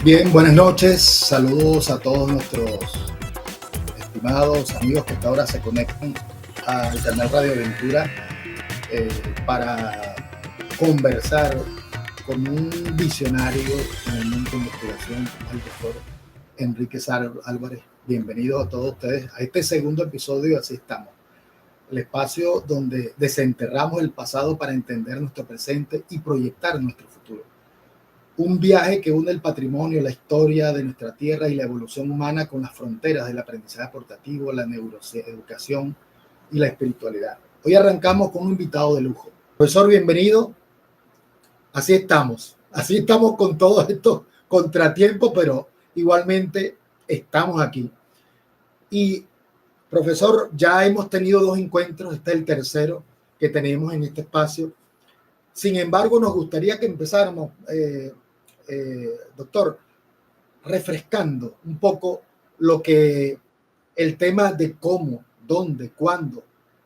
Bien, buenas noches, saludos a todos nuestros estimados amigos que hasta ahora se conectan al canal Radio Aventura para conversar con un visionario en el mundo de investigación, como el doctor Enrique Álvarez. Bienvenidos a todos ustedes a este segundo episodio. Así estamos, el espacio donde desenterramos el pasado para entender nuestro presente y proyectar nuestro futuro. Un viaje que une el patrimonio, la historia de nuestra tierra y la evolución humana con las fronteras del aprendizaje portativo, la neuroeducación y la espiritualidad. Hoy arrancamos con un invitado de lujo. Profesor, bienvenido. Así estamos con todos estos contratiempos, pero igualmente estamos aquí. Y profesor, ya hemos tenido 2 encuentros, este es el tercero que tenemos en este espacio. Sin embargo, nos gustaría que empezáramos, doctor, refrescando un poco el tema de cómo, dónde, cuándo,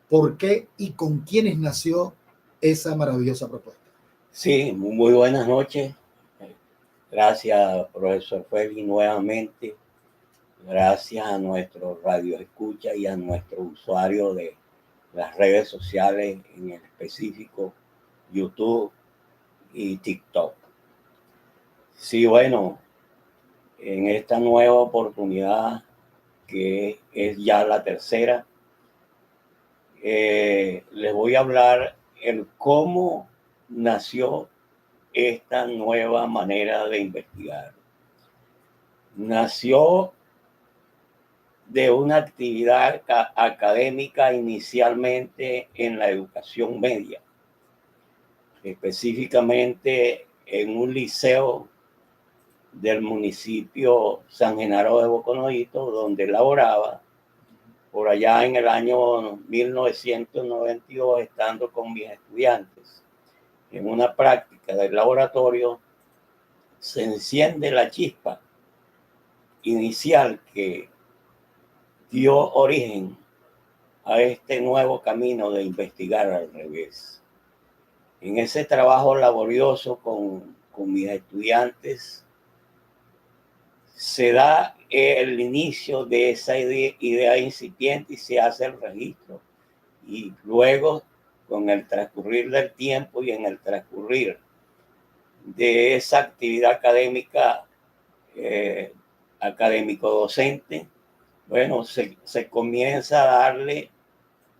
por qué y con quiénes nació esa maravillosa propuesta. Sí, muy buenas noches. Gracias, profesor Félix, nuevamente. Gracias a nuestro radio escucha y a nuestro usuario de las redes sociales, en específico YouTube y TikTok. Sí, bueno, en esta nueva oportunidad, que es ya la tercera, les voy a hablar el cómo nació esta nueva manera de investigar. Nació de una actividad académica inicialmente en la educación media, específicamente en un liceo del municipio San Genaro de Boconodito, donde laboraba por allá en el año 1992, estando con mis estudiantes. En una práctica del laboratorio se enciende la chispa inicial que dio origen a este nuevo camino de investigar al revés. En ese trabajo laborioso con mis estudiantes se da el inicio de esa idea incipiente y se hace el registro. Y luego, con el transcurrir del tiempo y en el transcurrir de esa actividad académica, académico-docente, bueno, se comienza a darle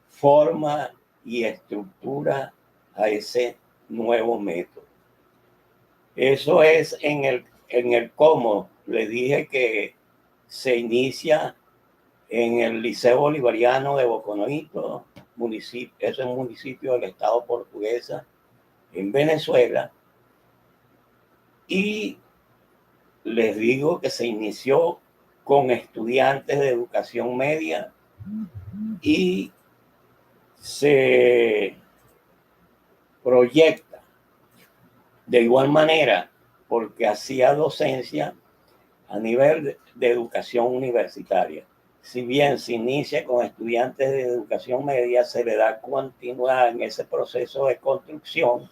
forma y estructura a ese nuevo método. Eso es en el cómo. Le dije que se inicia en el Liceo Bolivariano de Boconodito, municipio, es un municipio del estado Portuguesa, en Venezuela, y les digo que se inició con estudiantes de educación media y se proyecta de igual manera porque hacía docencia a nivel de educación universitaria. Si bien se inicia con estudiantes de educación media, se le da continuidad en ese proceso de construcción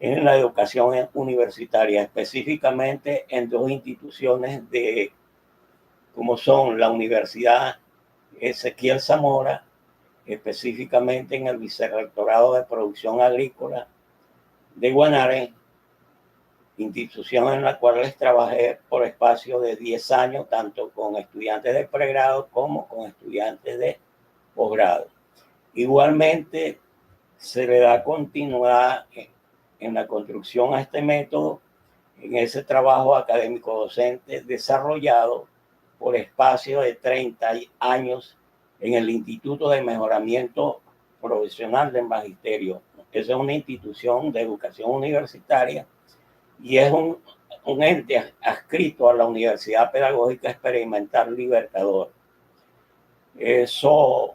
en la educación universitaria, específicamente en 2 instituciones como son la Universidad Ezequiel Zamora, específicamente en el Vicerrectorado de Producción Agrícola de Guanare, institución en la cual les trabajé por espacio de 10 años, tanto con estudiantes de pregrado como con estudiantes de posgrado. Igualmente, se le da continuidad en la construcción a este método, en ese trabajo académico docente desarrollado por espacio de 30 años en el Instituto de Mejoramiento Profesional del Magisterio. Esa es una institución de educación universitaria y es un ente adscrito a la Universidad Pedagógica Experimental Libertador. Esos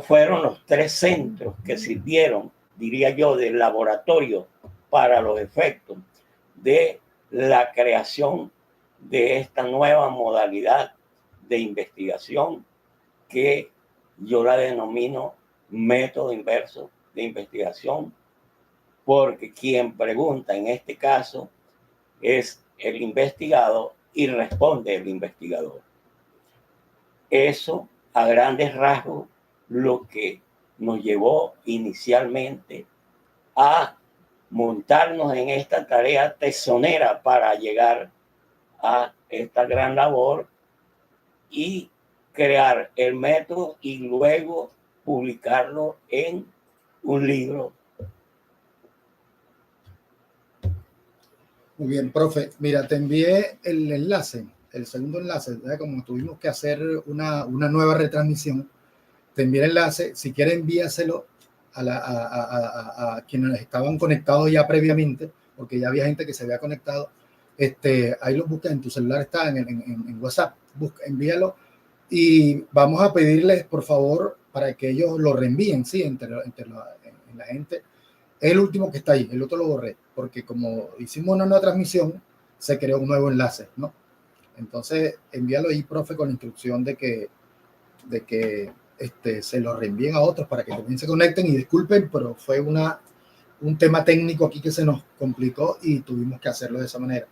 fueron los 3 centros que sirvieron, diría yo, de laboratorio para los efectos de la creación de esta nueva modalidad de investigación que yo la denomino método inverso de investigación, porque quien pregunta en este caso es el investigado y responde el investigador. Eso, a grandes rasgos, lo que nos llevó inicialmente a montarnos en esta tarea tesonera para llegar a esta gran labor y crear el método y luego publicarlo en un libro. Muy bien, profe. Mira, te envié el enlace, el segundo enlace, ¿verdad? Como tuvimos que hacer una nueva retransmisión, te envié el enlace. Si quieres, envíaselo a quienes estaban conectados ya previamente, porque ya había gente que se había conectado. Ahí lo buscas en tu celular, está en WhatsApp. Envíalo y vamos a pedirles, por favor, para que ellos lo reenvíen, ¿sí? En la gente. Es el último que está ahí, el otro lo borré, porque como hicimos una nueva transmisión, se creó un nuevo enlace, ¿no? Entonces, envíalo ahí, profe, con la instrucción de que se lo reenvíen a otros para que también se conecten. Y disculpen, pero fue un tema técnico aquí que se nos complicó y tuvimos que hacerlo de esa manera.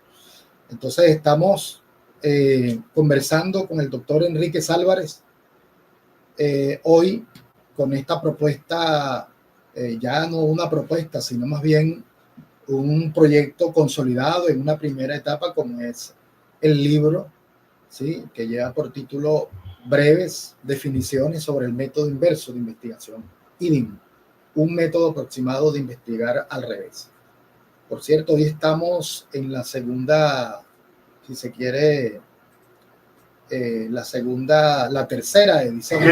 Entonces, estamos conversando con el doctor Enrique Álvarez hoy con esta propuesta. Ya no una propuesta, sino más bien un proyecto consolidado en una primera etapa, como es el libro, ¿sí? Que lleva por título Breves definiciones sobre el método inverso de investigación, IDIM, un método aproximado de investigar al revés. Por cierto, hoy estamos en la segunda, si se quiere, la tercera edición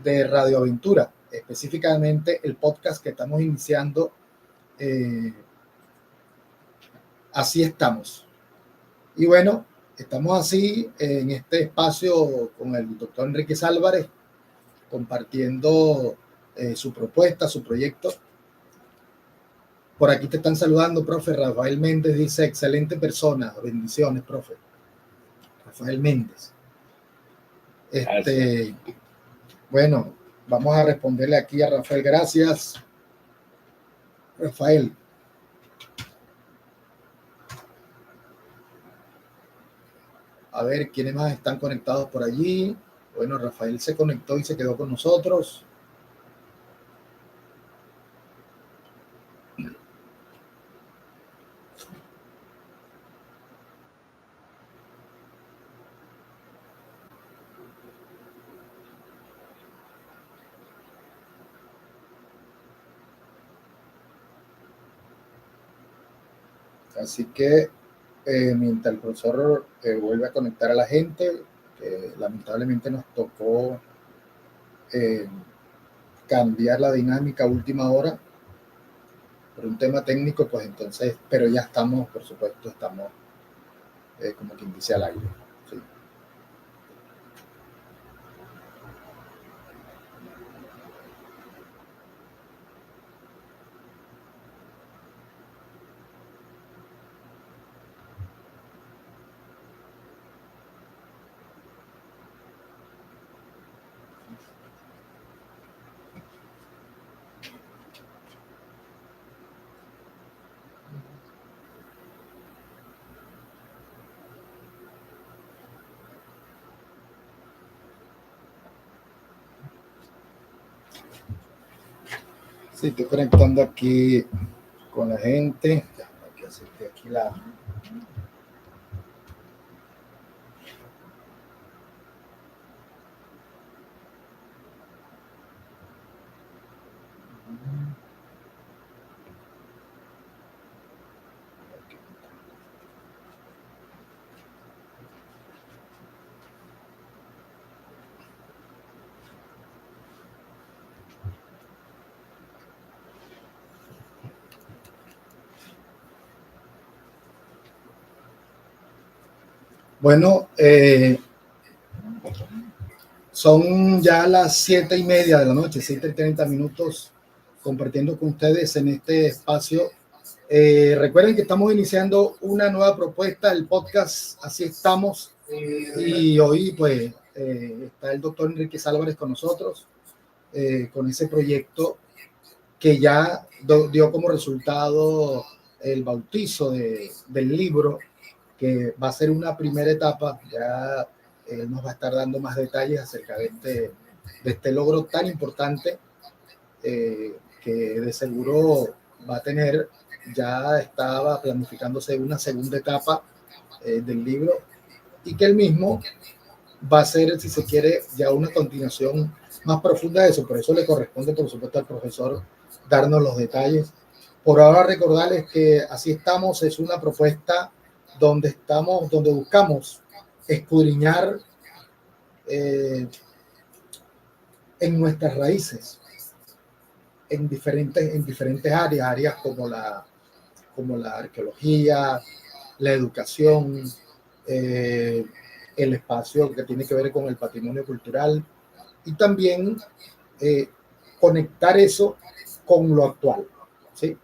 de Radio Aventura, específicamente el podcast que estamos iniciando. Así estamos. Y bueno, estamos así en este espacio con el doctor Enrique Álvarez, compartiendo su propuesta, su proyecto. Por aquí te están saludando, profe. Rafael Méndez dice, excelente persona. Bendiciones, profe. Rafael Méndez. Bueno, vamos a responderle aquí a Rafael. Gracias, Rafael. A ver, ¿quiénes más están conectados por allí? Bueno, Rafael se conectó y se quedó con nosotros. Así que mientras el profesor vuelve a conectar a la gente, lamentablemente nos tocó cambiar la dinámica a última hora por un tema técnico, pues entonces, pero ya estamos, por supuesto, estamos como quien dice al aire. ¿Sí? Sí, estoy conectando aquí con la gente. Aquí acepté aquí la... Bueno, son ya las 7:30 de la noche, 7:30, compartiendo con ustedes en este espacio. Recuerden que estamos iniciando una nueva propuesta, el podcast Así Estamos, y hoy pues está el doctor Enrique Álvarez con nosotros, con ese proyecto que ya dio como resultado el bautizo del libro, que va a ser una primera etapa. Ya él nos va a estar dando más detalles acerca de este logro tan importante, que de seguro va a tener. Ya estaba planificándose una segunda etapa del libro, y que él mismo va a ser, si se quiere, ya una continuación más profunda de eso. Por eso le corresponde, por supuesto, al profesor darnos los detalles. Por ahora, recordarles que Así Estamos es una propuesta donde buscamos escudriñar en nuestras raíces, en diferentes áreas como la arqueología, la educación, el espacio que tiene que ver con el patrimonio cultural, y también conectar eso con lo actual, ¿sí?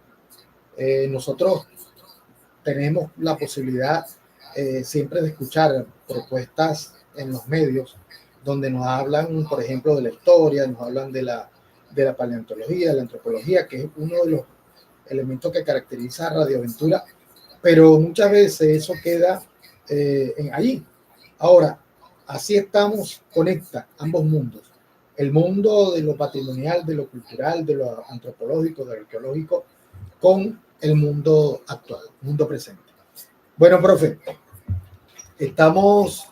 Nosotros tenemos la posibilidad siempre de escuchar propuestas en los medios donde nos hablan, por ejemplo, de la historia, nos hablan de la paleontología, de la antropología, que es uno de los elementos que caracteriza a Radio Aventura, pero muchas veces eso queda allí. Ahora, Así Estamos conecta ambos mundos, el mundo de lo patrimonial, de lo cultural, de lo antropológico, de lo arqueológico, con el mundo actual, mundo presente. Bueno, profe, estamos,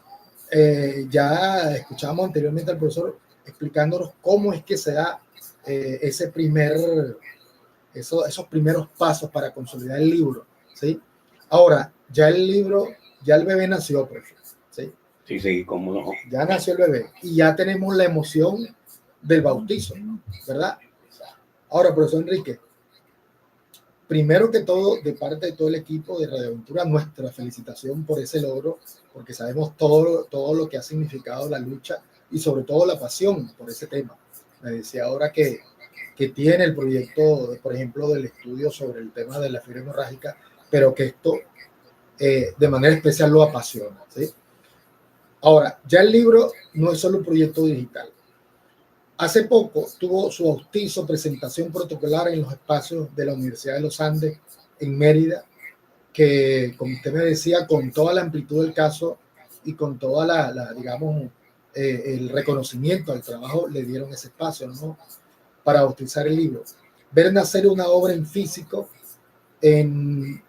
ya escuchamos anteriormente al profesor explicándonos cómo es que se da esos primeros pasos para consolidar el libro, ¿sí? Ahora, ya el bebé nació, profe, ¿sí? Sí, cómo no. Ya nació el bebé y ya tenemos la emoción del bautizo, ¿verdad? Ahora, profesor Enrique, primero que todo, de parte de todo el equipo de Radio Aventura, nuestra felicitación por ese logro, porque sabemos todo lo que ha significado la lucha y sobre todo la pasión por ese tema. Me decía ahora que tiene el proyecto, por ejemplo, del estudio sobre el tema de la fiebre hemorrágica, pero que esto de manera especial lo apasiona, ¿sí? Ahora, ya el libro no es solo un proyecto digital. Hace poco tuvo su bautizo, presentación protocolar en los espacios de la Universidad de los Andes en Mérida, que, como usted me decía, con toda la amplitud del caso y con toda digamos, el reconocimiento al trabajo, le dieron ese espacio, ¿no?, para bautizar el libro. Ver nacer una obra en físico en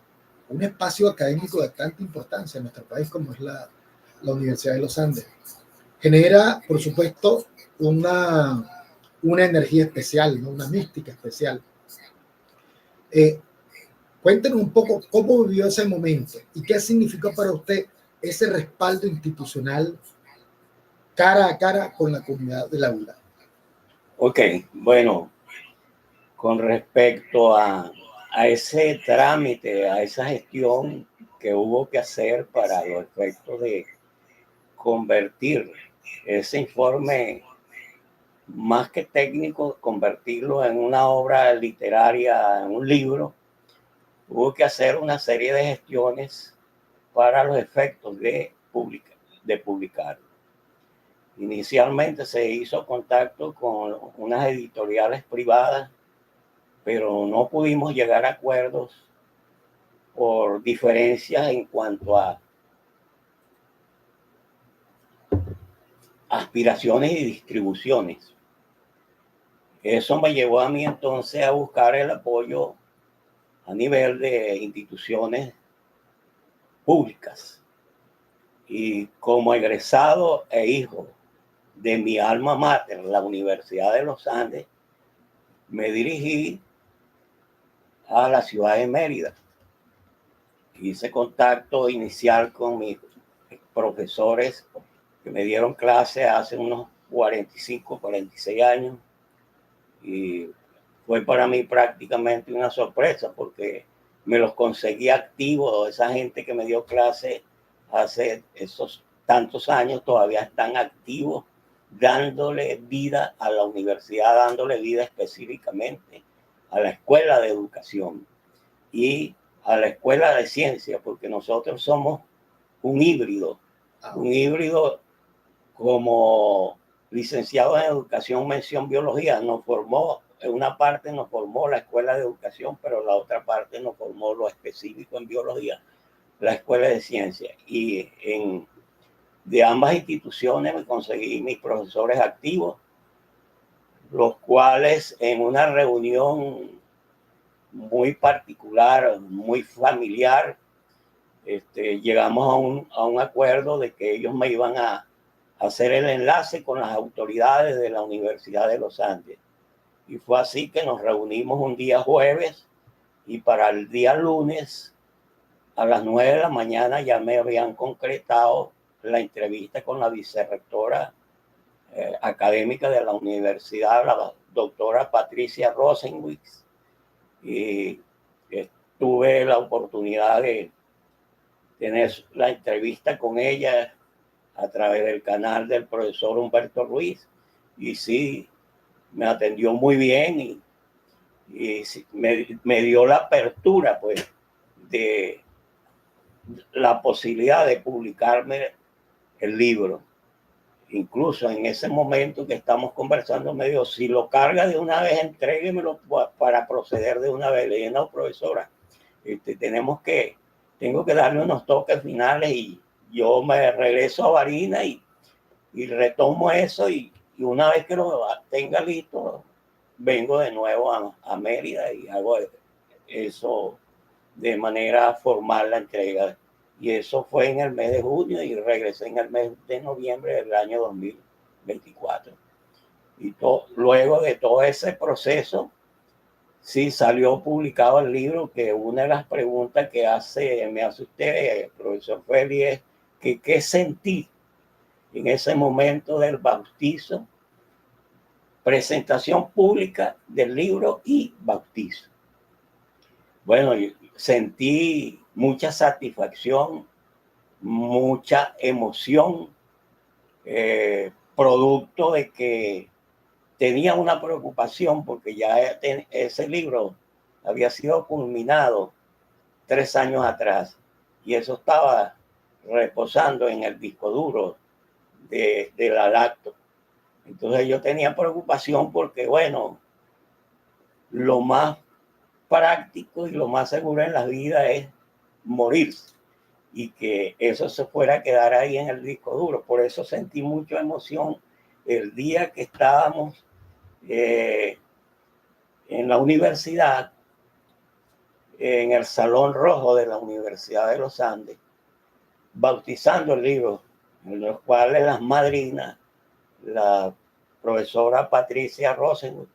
un espacio académico de tanta importancia en nuestro país como es la Universidad de los Andes, genera, por supuesto, una energía especial, ¿no?, una mística especial. Cuéntenos un poco cómo vivió ese momento y qué significó para usted ese respaldo institucional cara a cara con la comunidad de la ULA. Ok, bueno, con respecto a ese trámite, a esa gestión que hubo que hacer para los efectos de convertir ese informe, más que técnico, convertirlo en una obra literaria, en un libro, hubo que hacer una serie de gestiones para los efectos de publicarlo. Inicialmente se hizo contacto con unas editoriales privadas, pero no pudimos llegar a acuerdos por diferencias en cuanto a aspiraciones y distribuciones. Eso me llevó a mí entonces a buscar el apoyo a nivel de instituciones públicas. Y como egresado e hijo de mi alma mater, la Universidad de los Andes, me dirigí a la ciudad de Mérida. Hice contacto inicial con mis profesores que me dieron clase hace unos 45, 46 años, y fue para mí prácticamente una sorpresa porque me los conseguí activos. Esa gente que me dio clase hace esos tantos años todavía están activos, dándole vida a la universidad, dándole vida específicamente a la escuela de educación y a la escuela de ciencia, porque nosotros somos un híbrido como licenciados en educación, mención biología. Nos formó en una parte nos formó la Escuela de Educación, pero la otra parte nos formó lo específico en biología, la Escuela de Ciencias. Y de ambas instituciones me conseguí mis profesores activos, los cuales en una reunión muy particular, muy familiar, llegamos a un acuerdo de que ellos me iban a hacer el enlace con las autoridades de la Universidad de los Andes. Y fue así que nos reunimos un día jueves y para el día lunes a las 9 de la mañana ya me habían concretado la entrevista con la vicerrectora académica de la universidad, la doctora Patricia Rosenwitz, y tuve la oportunidad de tener la entrevista con ella a través del canal del profesor Humberto Ruiz, y sí, me atendió muy bien y me dio la apertura, pues, de la posibilidad de publicarme el libro. Incluso en ese momento que estamos conversando, me dijo, si lo carga de una vez, entréguemelo para proceder de una vez. Le dije, no, profesora, tengo que darle unos toques finales y yo me regreso a Barinas y retomo eso y una vez que lo tenga listo, vengo de nuevo a Mérida y hago eso de manera formal, la entrega. Y eso fue en el mes de junio y regresé en el mes de noviembre del año 2024. Y luego de todo ese proceso, sí salió publicado el libro, que una de las preguntas que me hace usted, profesor Feli, es que qué sentí en ese momento del bautizo, presentación pública del libro y bautizo. Bueno, sentí mucha satisfacción, mucha emoción, producto de que tenía una preocupación porque ya ese libro había sido culminado 3 años atrás y eso estaba reposando en el disco duro de la Lacto. Entonces yo tenía preocupación porque, bueno, lo más práctico y lo más seguro en la vida es morirse y que eso se fuera a quedar ahí en el disco duro. Por eso sentí mucha emoción el día que estábamos en la universidad, en el Salón Rojo de la Universidad de los Andes, bautizando el libro, en los cuales las madrinas, la profesora Patricia Rosenwitz,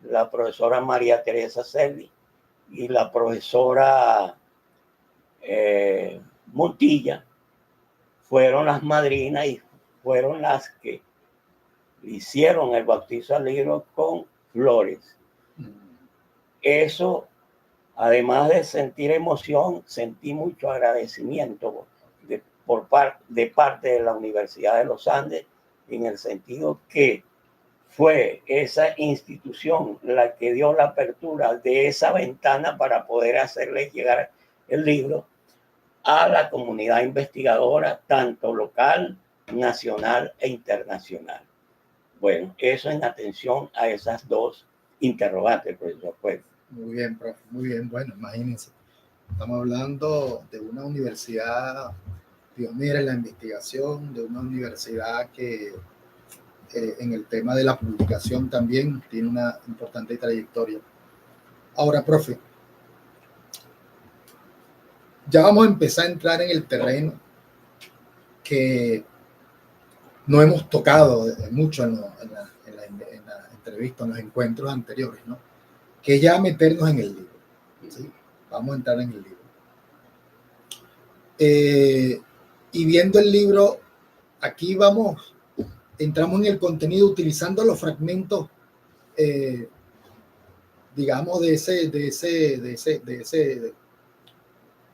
la profesora María Teresa Selvi y la profesora Montilla, fueron las madrinas y fueron las que hicieron el bautizo al libro con flores. Eso, además de sentir emoción, sentí mucho agradecimiento de parte de la Universidad de los Andes, en el sentido que fue esa institución la que dio la apertura de esa ventana para poder hacerle llegar el libro a la comunidad investigadora, tanto local, nacional e internacional. Bueno, eso en atención a esas dos interrogantes, profesor. Pues. Muy bien, profe, muy bien. Bueno, imagínense, estamos hablando de una universidad pionera en la investigación, de una universidad que en el tema de la publicación también tiene una importante trayectoria. Ahora, profe, ya vamos a empezar a entrar en el terreno que no hemos tocado mucho en la entrevista, en los encuentros anteriores, ¿no? Que ya meternos en el libro, ¿sí? Vamos a entrar en el libro. Y viendo el libro, aquí entramos en el contenido utilizando los fragmentos, digamos, de ese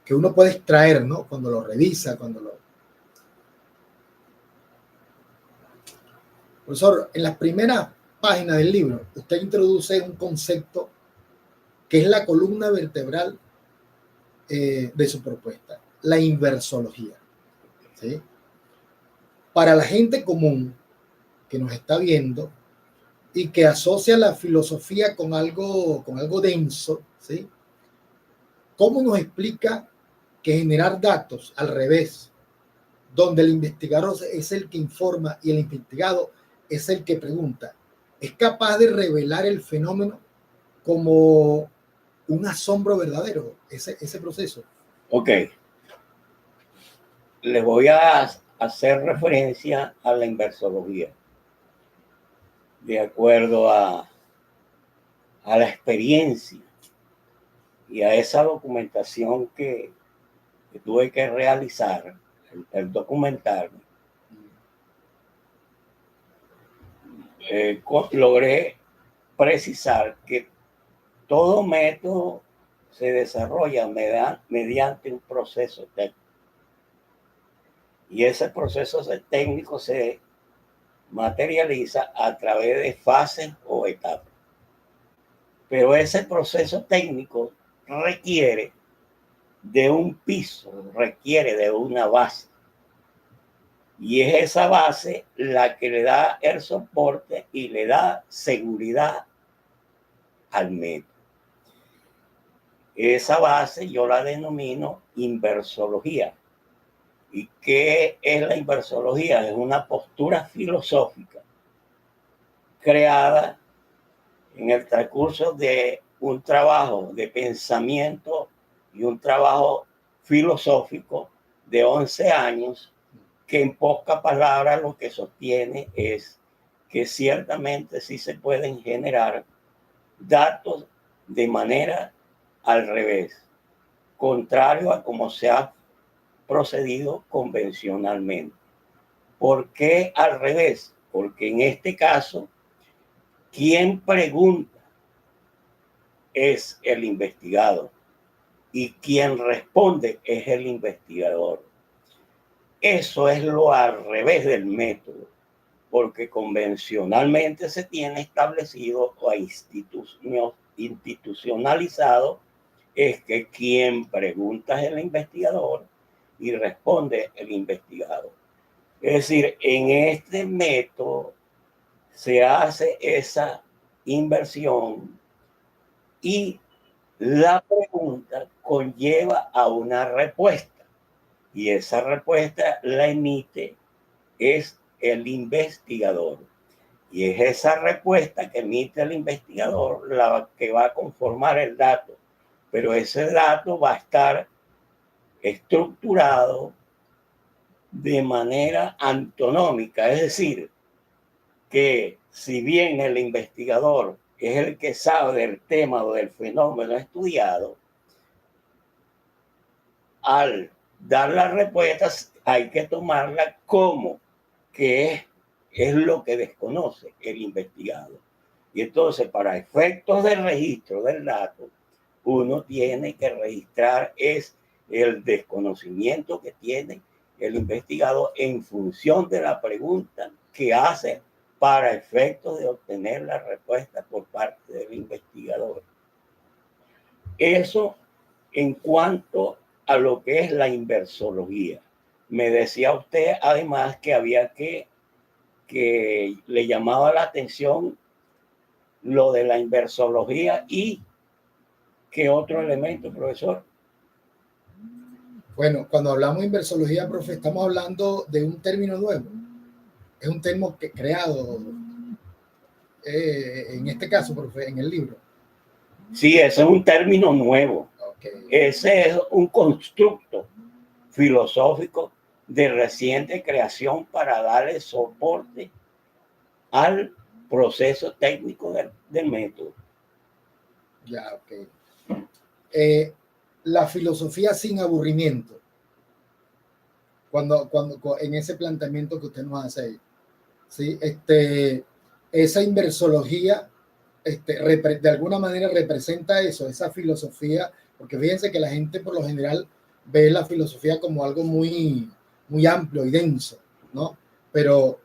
que uno puede extraer, ¿no? Cuando lo revisa, Profesor, en las primeras páginas del libro, usted introduce un concepto que es la columna vertebral de su propuesta, la inversología, ¿sí? Para la gente común que nos está viendo, y que asocia la filosofía con algo denso, ¿sí? ¿Cómo nos explica que generar datos al revés, donde el investigador es el que informa y el investigado es el que pregunta, es capaz de revelar el fenómeno como un asombro verdadero, ese proceso? Ok, les voy a hacer referencia a la inversología, de acuerdo a la experiencia y a esa documentación que tuve que realizar, el documentarme. Logré precisar que todo método se desarrolla mediante un proceso técnico. Y ese proceso técnico se materializa a través de fases o etapas. Pero ese proceso técnico requiere de un piso, requiere de una base. Y es esa base la que le da el soporte y le da seguridad al método. Esa base yo la denomino inversología. ¿Y qué es la inversología? Es una postura filosófica creada en el transcurso de un trabajo de pensamiento y un trabajo filosófico de 11 años, que en pocas palabras lo que sostiene es que ciertamente sí se pueden generar datos de manera al revés, contrario a como se ha procedido convencionalmente. ¿Por qué al revés? Porque en este caso, quien pregunta es el investigado y quien responde es el investigador. Eso es lo al revés del método, porque convencionalmente se tiene establecido o institucionalizado es que quien pregunta es el investigador y responde el investigado. Es decir, en este método se hace esa inversión y la pregunta conlleva a una respuesta y esa respuesta la emite es el investigador. Y es esa respuesta que emite el investigador la que va a conformar el dato. Pero ese dato va a estar estructurado de manera antonómica, es decir, que si bien el investigador es el que sabe del tema o del fenómeno estudiado, al dar las respuestas hay que tomarla como que es lo que desconoce el investigado. Y entonces, para efectos de registro del dato, uno tiene que registrar es el desconocimiento que tiene el investigado en función de la pregunta que hace para efectos de obtener la respuesta por parte del investigador. Eso en cuanto a lo que es la inversología. Me decía usted además que había que le llamaba la atención lo de la inversología y qué otro elemento, profesor. Bueno, cuando hablamos de inversología, profe, estamos hablando de un término nuevo. Es un término creado, en este caso, profe, en el libro. Sí, ese es un término nuevo. Okay. Ese es un constructo filosófico de reciente creación para darle soporte al proceso técnico del método. Ya, ok. La filosofía sin aburrimiento. Cuando en ese planteamiento que usted nos hace ahí, ¿sí? Esa inversología de alguna manera representa eso, esa filosofía, porque fíjense que la gente por lo general ve la filosofía como algo muy, muy amplio y denso, ¿no? Pero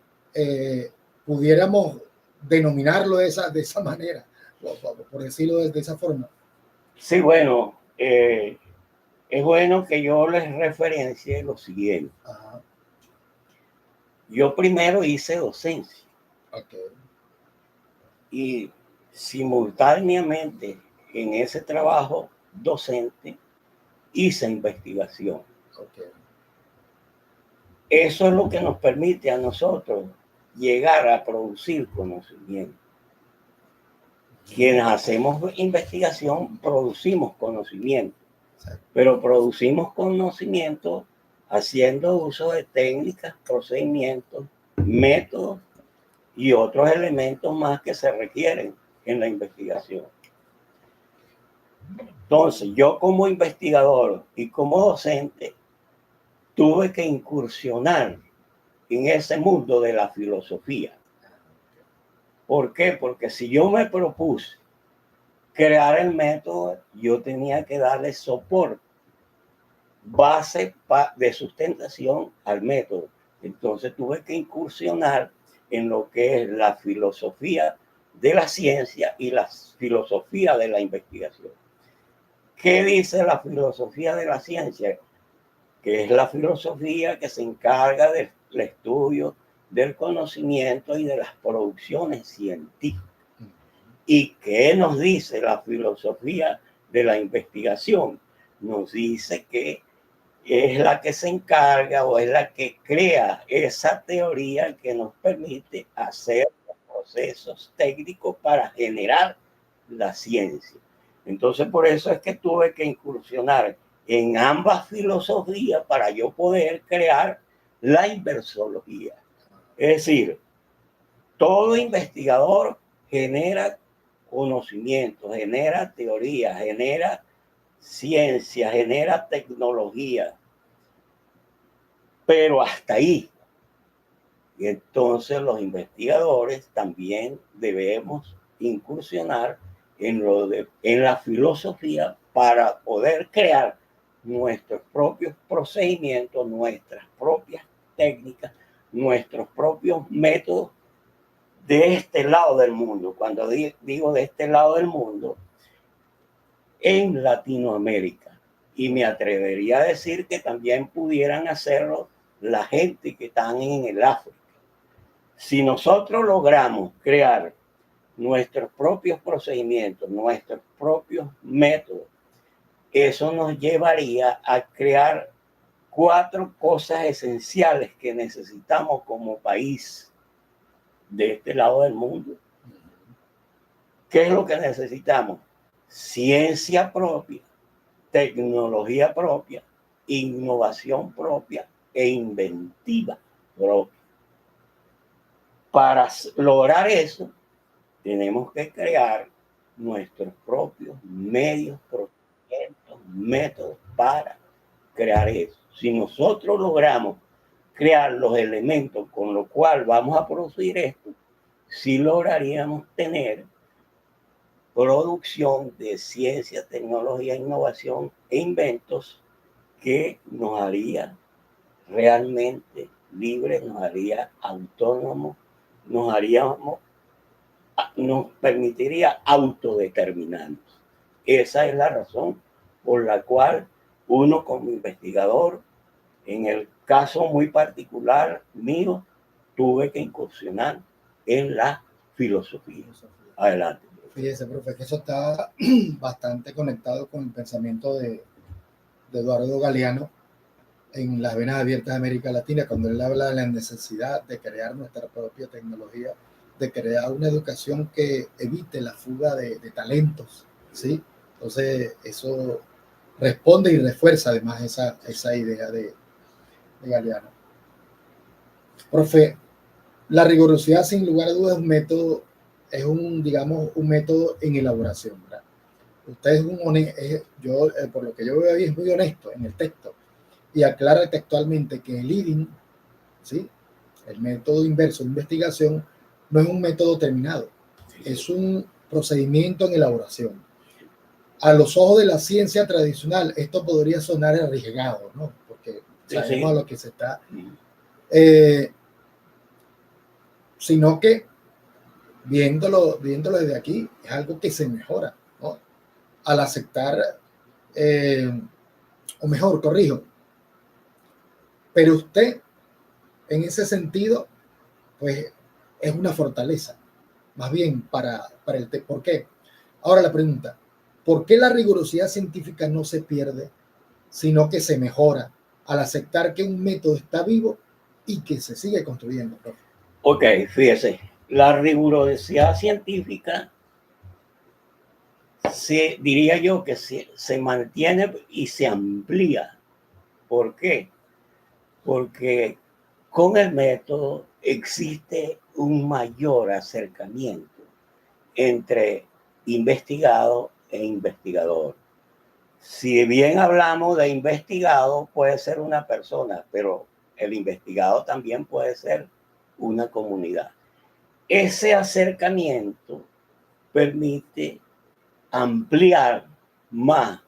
pudiéramos denominarlo de esa manera, por decirlo de esa forma. Sí, bueno, es bueno que yo les referencie lo siguiente. Ajá. Yo primero hice docencia. Okay. y simultáneamente en ese trabajo docente hice investigación. Okay. Eso es lo que nos permite a nosotros llegar a producir conocimiento. Quienes hacemos investigación producimos conocimiento, pero producimos conocimiento haciendo uso de técnicas, procedimientos, métodos y otros elementos más que se requieren en la investigación. Entonces, yo como investigador y como docente tuve que incursionar en ese mundo de la filosofía. ¿Por qué? Porque si yo me propuse crear el método, yo tenía que darle soporte, base de sustentación al método. Entonces tuve que incursionar en lo que es la filosofía de la ciencia y la filosofía de la investigación. ¿Qué dice la filosofía de la ciencia? Que es la filosofía que se encarga del estudio del conocimiento y de las producciones científicas. ¿Y qué nos dice la filosofía de la investigación? Nos dice que es la que se encarga o es la que crea esa teoría que nos permite hacer los procesos técnicos para generar la ciencia. Entonces, por eso es que tuve que incursionar en ambas filosofías para yo poder crear la inversología. Es decir, todo investigador genera conocimiento, genera teoría, genera ciencia, genera tecnología, pero hasta ahí. Y entonces los investigadores también debemos incursionar en la filosofía para poder crear nuestros propios procedimientos, nuestras propias técnicas, nuestros propios métodos de este lado del mundo. Cuando digo de este lado del mundo, en Latinoamérica. Y me atrevería a decir que también pudieran hacerlo la gente que están en el África. Si nosotros logramos crear nuestros propios procedimientos, nuestros propios métodos, eso nos llevaría a crear 4 cosas esenciales que necesitamos como país de este lado del mundo. ¿Qué es lo que necesitamos? Ciencia propia, tecnología propia, innovación propia e inventiva propia. Para lograr eso, tenemos que crear nuestros propios medios, procedimientos, métodos para crear eso. Si nosotros logramos crear los elementos con los cuales vamos a producir esto, sí lograríamos tener producción de ciencia, tecnología, innovación e inventos que nos haría realmente libres, nos haría autónomos, nos permitiría autodeterminarnos. Esa es la razón por la cual uno como investigador, en el caso muy particular mío, tuve que incursionar en la filosofía. Adelante. Fíjese, profe, que eso está bastante conectado con el pensamiento de Eduardo Galeano en Las Venas Abiertas de América Latina, cuando él habla de la necesidad de crear nuestra propia tecnología, de crear una educación que evite la fuga de talentos, ¿sí? Entonces, eso responde y refuerza además esa idea de Galeano. Profe, la rigurosidad, sin lugar a dudas, es un método en elaboración, ¿verdad? Usted por lo que yo veo ahí, es muy honesto en el texto y aclara textualmente que el leading, ¿sí?, el método inverso de investigación, no es un método terminado, es un procedimiento en elaboración. A los ojos de la ciencia tradicional, esto podría sonar arriesgado, ¿no? Porque sabemos a lo que se está... sino que viéndolo desde aquí, es algo que se mejora, ¿no? Al aceptar, o mejor, corrijo, pero usted, en ese sentido, pues es una fortaleza, más bien para el tema. ¿Por qué? Ahora la pregunta, ¿por qué la rigurosidad científica no se pierde, sino que se mejora al aceptar que un método está vivo y que se sigue construyendo, profe? Ok, fíjese, la rigurosidad científica diría yo que se mantiene y se amplía. ¿Por qué? Porque con el método existe un mayor acercamiento entre investigado e investigador. Si bien hablamos de investigado, puede ser una persona, pero el investigado también puede ser una comunidad. Ese acercamiento permite ampliar más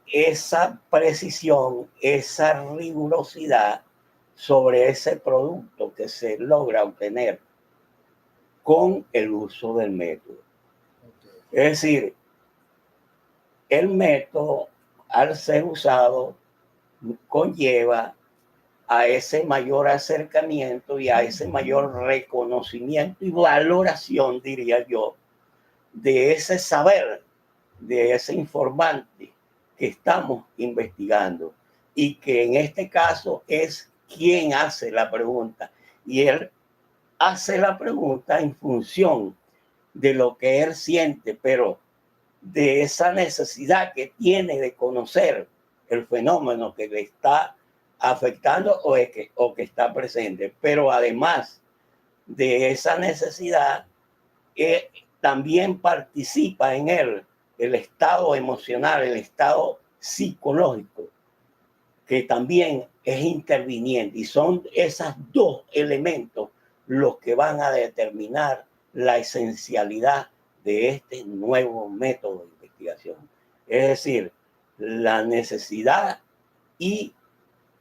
esa precisión, esa rigurosidad sobre ese producto que se logra obtener con el uso del método. Es decir, el método, al ser usado, conlleva a ese mayor acercamiento y a ese mayor reconocimiento y valoración, diría yo, de ese saber, de ese informante que estamos investigando y que en este caso es quien hace la pregunta. Y él hace la pregunta en función de lo que él siente, pero de esa necesidad que tiene de conocer el fenómeno que le está afectando o que está presente. Pero además de esa necesidad, también participa en él el estado emocional, el estado psicológico, que también es interviniente. Y son esos dos elementos los que van a determinar la esencialidad de este nuevo método de investigación. Es decir, la necesidad y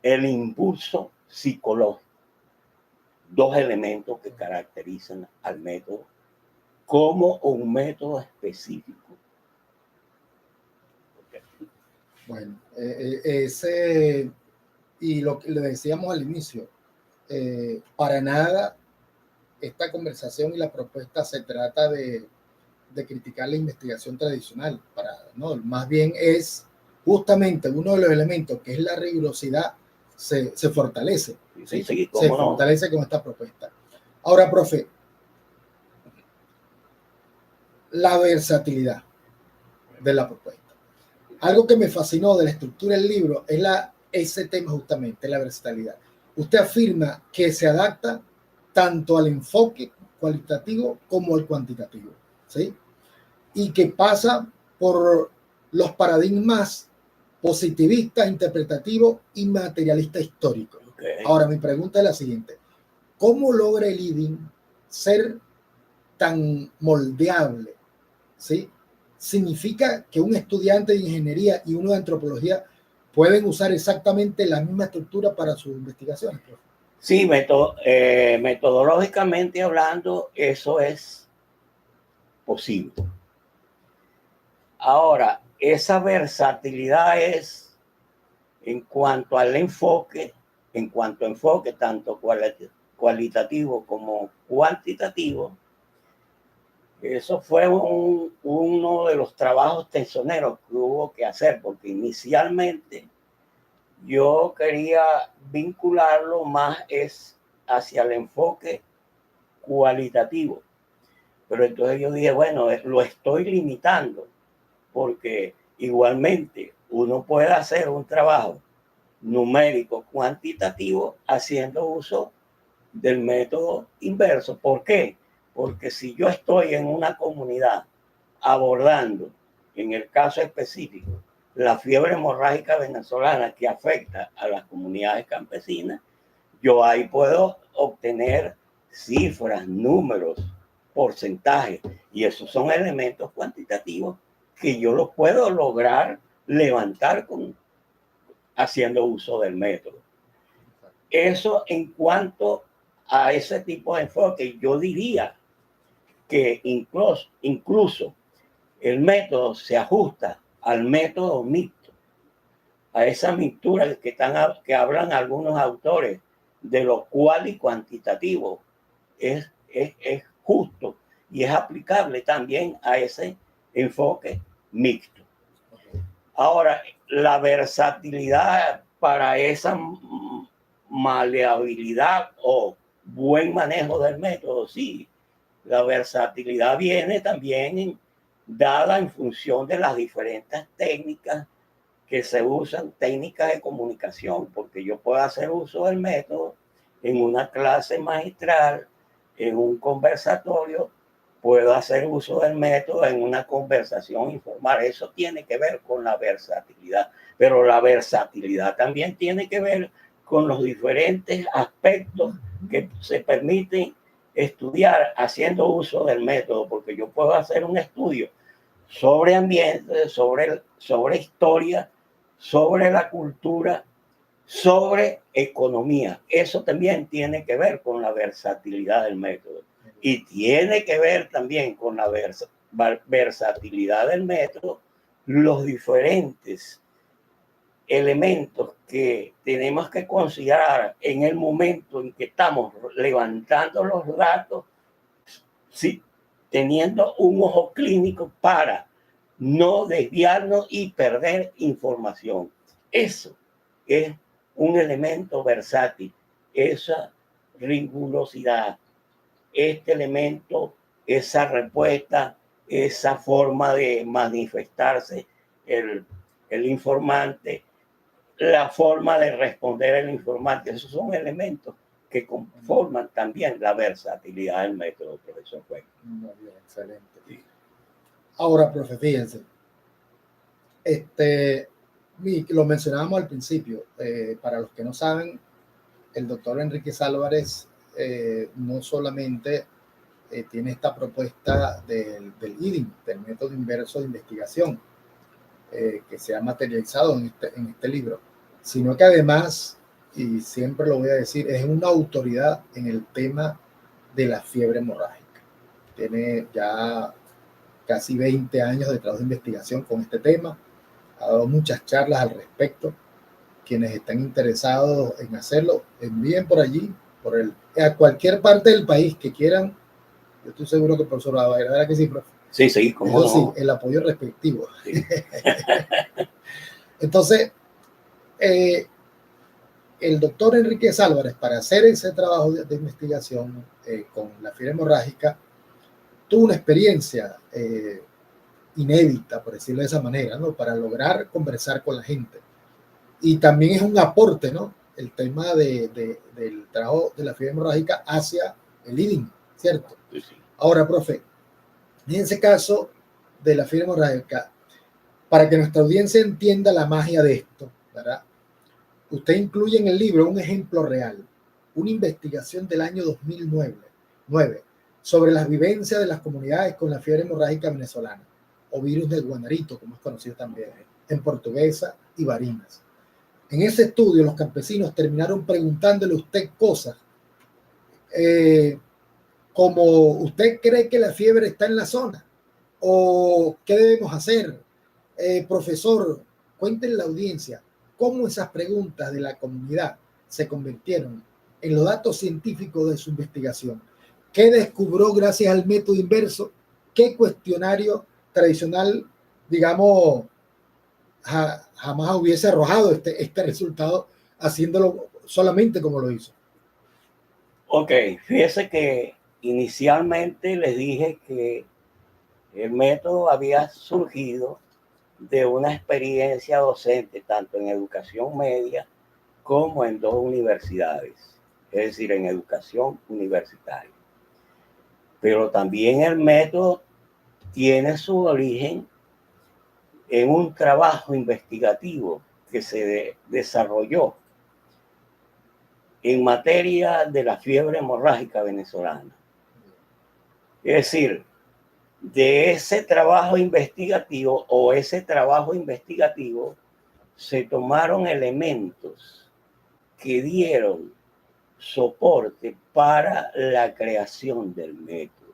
el impulso psicológico. Dos elementos que caracterizan al método como un método específico. Bueno, y lo que le decíamos al inicio, para nada esta conversación y la propuesta se trata de criticar la investigación tradicional, no, más bien es justamente uno de los elementos que es la rigurosidad se fortalece, ¿sí? Sí, se fortalece con esta propuesta. Ahora, profe, la versatilidad de la propuesta. Algo que me fascinó de la estructura del libro es ese tema justamente, la versatilidad. Usted afirma que se adapta tanto al enfoque cualitativo como al cuantitativo, ¿sí? Y que pasa por los paradigmas positivista, interpretativo y materialista histórico. Okay. Ahora, mi pregunta es la siguiente. ¿Cómo logra el IDIN ser tan moldeable? ¿Sí? ¿Significa que un estudiante de ingeniería y uno de antropología pueden usar exactamente la misma estructura para sus investigaciones? Sí, metodológicamente hablando, eso es posible. Ahora, esa versatilidad es en cuanto al enfoque, tanto cualitativo como cuantitativo. Eso fue uno de los trabajos tensioneros que hubo que hacer, porque inicialmente yo quería vincularlo más hacia el enfoque cualitativo. Pero entonces yo dije, bueno, lo estoy limitando, porque igualmente uno puede hacer un trabajo numérico cuantitativo haciendo uso del método inverso. ¿Por qué? Porque si yo estoy en una comunidad abordando, en el caso específico, la fiebre hemorrágica venezolana que afecta a las comunidades campesinas, yo ahí puedo obtener cifras, números, porcentajes, y esos son elementos cuantitativos que yo los puedo lograr levantar haciendo uso del método. Eso en cuanto a ese tipo de enfoque, yo diría que incluso el método se ajusta al método mixto, a esa mixtura que hablan algunos autores de lo cual y cuantitativo es justo y es aplicable también a ese enfoque mixto. Ahora, la versatilidad para esa maleabilidad o buen manejo del método, sí. La versatilidad viene también dada en función de las diferentes técnicas que se usan, técnicas de comunicación, porque yo puedo hacer uso del método en una clase magistral, en un conversatorio, puedo hacer uso del método en una conversación informal. Eso tiene que ver con la versatilidad, pero la versatilidad también tiene que ver con los diferentes aspectos que se permiten estudiar haciendo uso del método, porque yo puedo hacer un estudio sobre ambiente, sobre historia, sobre la cultura, sobre economía. Eso también tiene que ver con la versatilidad del método. Y tiene que ver también con la versatilidad del método los diferentes elementos que tenemos que considerar en el momento en que estamos levantando los datos, sí, teniendo un ojo clínico para no desviarnos y perder información. Eso es un elemento versátil, esa rigurosidad, este elemento, esa respuesta, esa forma de manifestarse el informante, la forma de responder el informante. Esos son elementos que conforman también la versatilidad del método, profesor Juez. Muy bien, excelente. Sí. Ahora, profe, fíjense, lo mencionábamos al principio, para los que no saben, el doctor Enríquez Álvarez no solamente tiene esta propuesta del IDIM, del método inverso de investigación, que se ha materializado en este libro, sino que además, y siempre lo voy a decir, es una autoridad en el tema de la fiebre hemorrágica. Tiene ya casi 20 años de trabajo de investigación con este tema, ha dado muchas charlas al respecto. Quienes están interesados en hacerlo, envíen por allí, a cualquier parte del país que quieran. Yo estoy seguro que el profesor va a ver, ¿verdad que sí, profe? Sí, sí, como no. Sí, el apoyo respectivo. Sí. Entonces, el doctor Enríquez Álvarez, para hacer ese trabajo de investigación con la fiebre hemorrágica, tuvo una experiencia inédita, por decirlo de esa manera, ¿no? Para lograr conversar con la gente. Y también es un aporte, ¿no? El tema del trabajo de la fiebre hemorrágica hacia el IDIM, ¿cierto? Sí, sí. Ahora, profe, en ese caso de la fiebre hemorrágica, para que nuestra audiencia entienda la magia de esto, ¿verdad? Usted incluye en el libro un ejemplo real, una investigación del año 2009 sobre las vivencias de las comunidades con la fiebre hemorrágica venezolana, o virus del guanarito, como es conocido también, en Portuguesa y Barinas. En ese estudio, los campesinos terminaron preguntándole a usted cosas como: ¿usted cree que la fiebre está en la zona? ¿O qué debemos hacer? Profesor, cuéntenle a la audiencia cómo esas preguntas de la comunidad se convirtieron en los datos científicos de su investigación. ¿Qué descubrió gracias al método inverso? ¿Qué cuestionario tradicional, digamos, jamás hubiese arrojado este resultado haciéndolo solamente como lo hizo? Ok, fíjese que inicialmente les dije que el método había surgido de una experiencia docente, tanto en educación media como en 2 universidades, es decir, en educación universitaria. Pero también el método tiene su origen en un trabajo investigativo que se desarrolló en materia de la fiebre hemorrágica venezolana. Es decir, de ese trabajo investigativo se tomaron elementos que dieron soporte para la creación del método.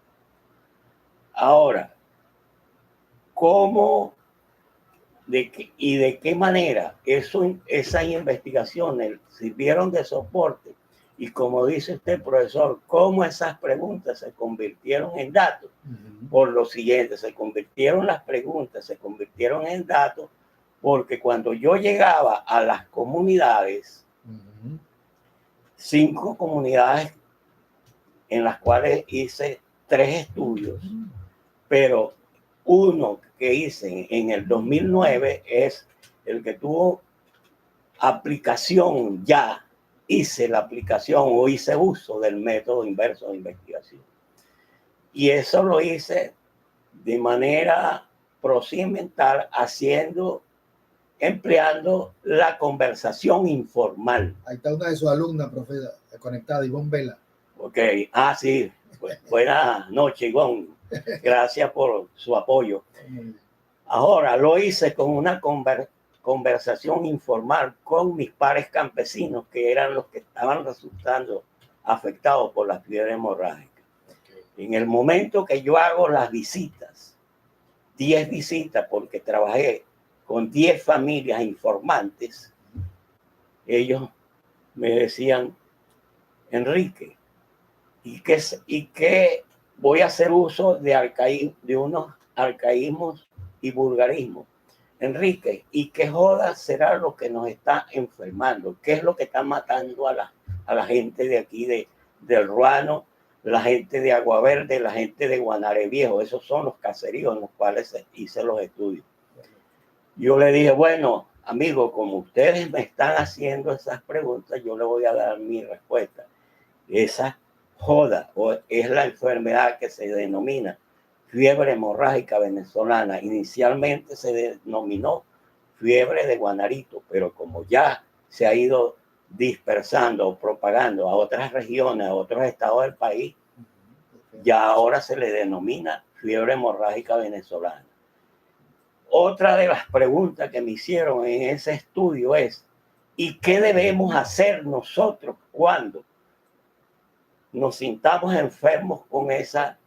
Ahora, ¿cómo y de qué manera esas investigaciones sirvieron de soporte? Y como dice usted, profesor, ¿cómo esas preguntas se convirtieron en datos? por lo siguiente, se convirtieron las preguntas, se convirtieron en datos, porque cuando yo llegaba a las comunidades, 5 comunidades en las cuales hice 3 estudios, pero uno que hice en el 2009 es el que tuvo aplicación ya, hice la aplicación o hice uso del método inverso de investigación. Y eso lo hice de manera procedimental, empleando la conversación informal. Ahí está una de sus alumnas, profesora, conectada, Ivonne Vela. Ok, sí, buenas noches, Ivonne. Gracias por su apoyo. Ahora lo hice con una conversación informal con mis pares campesinos, que eran los que estaban resultando afectados por la fiebre hemorrágica. En el momento que yo hago las visitas, 10 visitas, porque trabajé con 10 familias informantes, ellos me decían, Enrique, ¿y qué voy a hacer uso de unos arcaísmos y vulgarismos? Enrique, ¿y qué joda será lo que nos está enfermando? ¿Qué es lo que está matando a la gente de aquí, del Ruano, la gente de Agua Verde, la gente de Guanare Viejo? Esos son los caseríos en los cuales hice los estudios. Yo le dije, bueno, amigo, como ustedes me están haciendo esas preguntas, yo le voy a dar mi respuesta. Esa joda es la enfermedad que se denomina fiebre hemorrágica venezolana. Inicialmente se denominó fiebre de Guanarito, pero como ya se ha ido dispersando o propagando a otras regiones, a otros estados del país, ya ahora se le denomina fiebre hemorrágica venezolana. Otra de las preguntas que me hicieron en ese estudio es, ¿y qué debemos hacer nosotros cuando nos sintamos enfermos con esa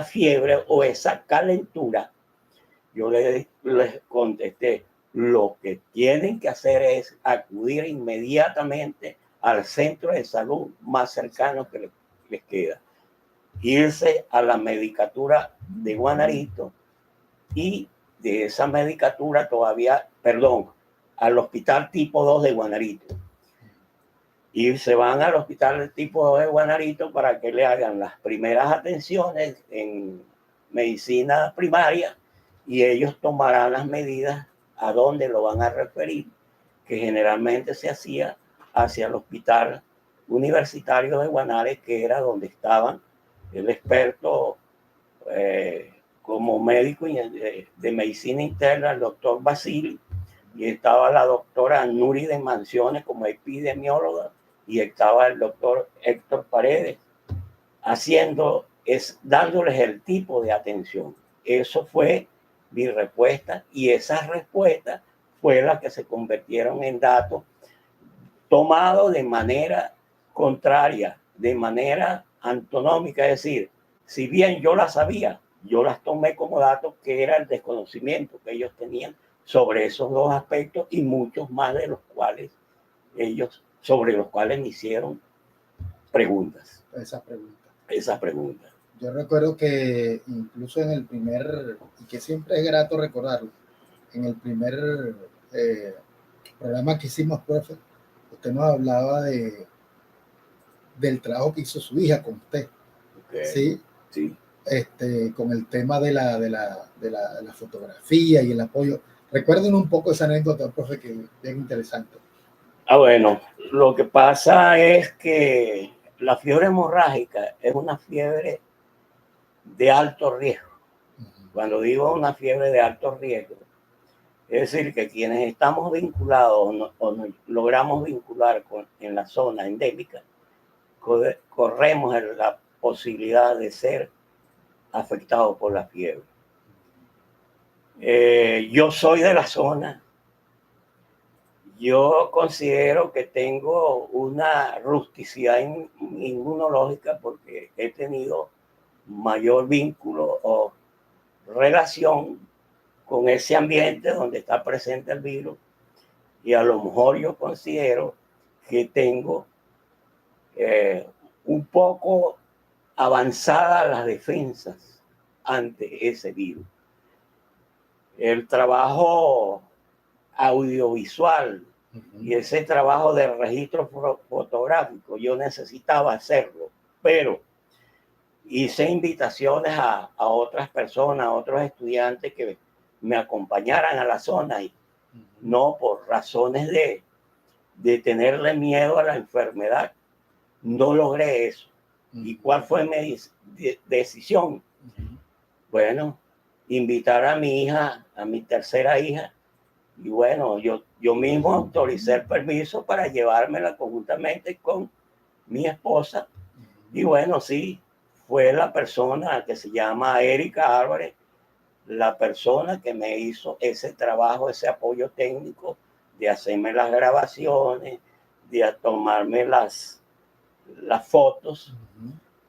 fiebre o esa calentura? Yo les contesté, lo que tienen que hacer es acudir inmediatamente al centro de salud más cercano que les queda. Irse a la medicatura de Guanarito y de esa medicatura al hospital tipo 2 de Guanarito. Y se van al hospital tipo 2 de Guanarito para que le hagan las primeras atenciones en medicina primaria y ellos tomarán las medidas a dónde lo van a referir, que generalmente se hacía hacia el hospital universitario de Guanare, que era donde estaban el experto como médico de medicina interna, el doctor Basili, y estaba la doctora Nuri de Mansiones como epidemióloga, y estaba el doctor Héctor Paredes, dándoles el tipo de atención. Eso fue mi respuesta, y esas respuestas fue las que se convirtieron en datos tomados de manera contraria, de manera antonómica, es decir, si bien yo las sabía, yo las tomé como datos que era el desconocimiento que ellos tenían sobre esos dos aspectos y muchos más de los cuales sobre los cuales me hicieron preguntas. Esas preguntas. Yo recuerdo que incluso en el primer, y que siempre es grato recordarlo, en el primer programa que hicimos, profe, usted nos hablaba del trabajo que hizo su hija con usted. Okay. ¿Sí? Sí. Con el tema de la fotografía y el apoyo. Recuerden un poco esa anécdota, profe, que es bien interesante. Bueno, lo que pasa es que la fiebre hemorrágica es una fiebre de alto riesgo. Cuando digo una fiebre de alto riesgo, es decir, que quienes estamos vinculados o nos logramos vincular en la zona endémica, corremos la posibilidad de ser afectados por la fiebre. Yo soy de la zona. Yo considero que tengo una rusticidad inmunológica porque he tenido mayor vínculo o relación con ese ambiente donde está presente el virus, y a lo mejor yo considero que tengo un poco avanzadas las defensas ante ese virus. El trabajo audiovisual y ese trabajo de registro fotográfico, yo necesitaba hacerlo, pero hice invitaciones a otras personas, a otros estudiantes que me acompañaran a la zona y no por razones de tenerle miedo a la enfermedad, no logré eso. ¿Y cuál fue mi decisión? Bueno, invitar a mi hija, a mi tercera hija, y bueno, yo mismo autoricé el permiso para llevármela conjuntamente con mi esposa. Y bueno, sí, fue la persona que se llama Erika Álvarez, la persona que me hizo ese trabajo, ese apoyo técnico de hacerme las grabaciones, de tomarme las fotos.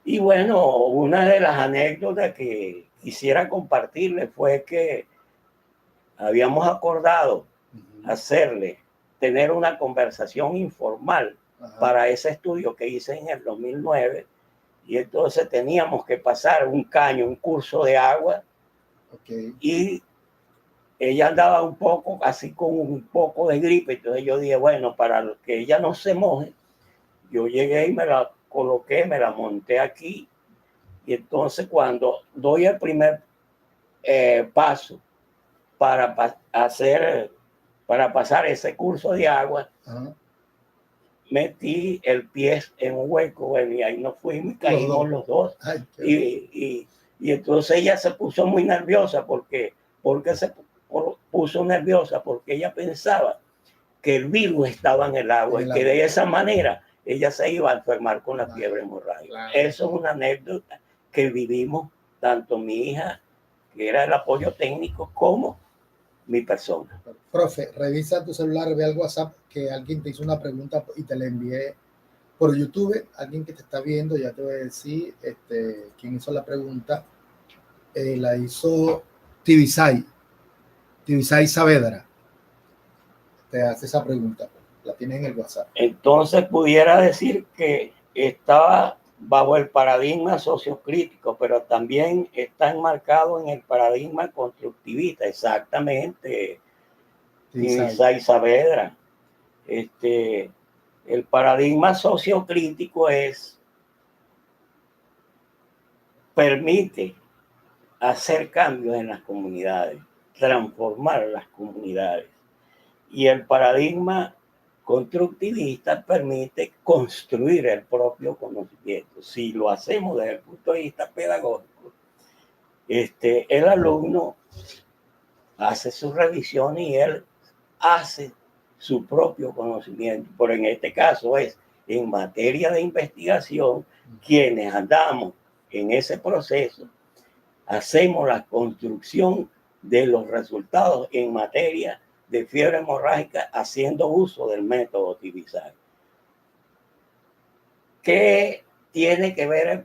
Y bueno, una de las anécdotas que quisiera compartirle fue que habíamos acordado tener una conversación informal para ese estudio que hice en el 2009, y entonces teníamos que pasar un curso de agua, y ella andaba un poco, así con un poco de gripe, entonces yo dije, bueno, para que ella no se moje, yo llegué y me la coloqué, me la monté aquí, y entonces cuando doy el primer paso para pasar ese curso de agua, metí el pie en un hueco, bueno, y ahí nos fuimos y caímos los dos. Ay, y entonces ella se puso muy nerviosa porque se puso nerviosa porque ella pensaba que el virus estaba en el agua y que de esa manera ella se iba a enfermar con la fiebre hemorrágica. Claro. Eso es una anécdota que vivimos tanto mi hija, que era el apoyo técnico, como mi persona. Profe, revisa tu celular, ve al WhatsApp que alguien te hizo una pregunta y te la envié por YouTube. Alguien que te está viendo, ya te voy a decir quién hizo la pregunta. La hizo Tibisay Saavedra. Te hace esa pregunta, la tienes en el WhatsApp. Entonces pudiera decir que estaba bajo el paradigma sociocrítico, pero también está enmarcado en el paradigma constructivista, exactamente. Tibisay Saavedra. El paradigma sociocrítico permite hacer cambios en las comunidades, transformar las comunidades. Y el paradigma constructivista permite construir el propio conocimiento. Si lo hacemos desde el punto de vista pedagógico, el alumno hace su revisión y él hace su propio conocimiento. Pero en este caso es en materia de investigación, quienes andamos en ese proceso, hacemos la construcción de los resultados en materia de fiebre hemorrágica haciendo uso del método Tibisay. ¿Qué tiene que ver el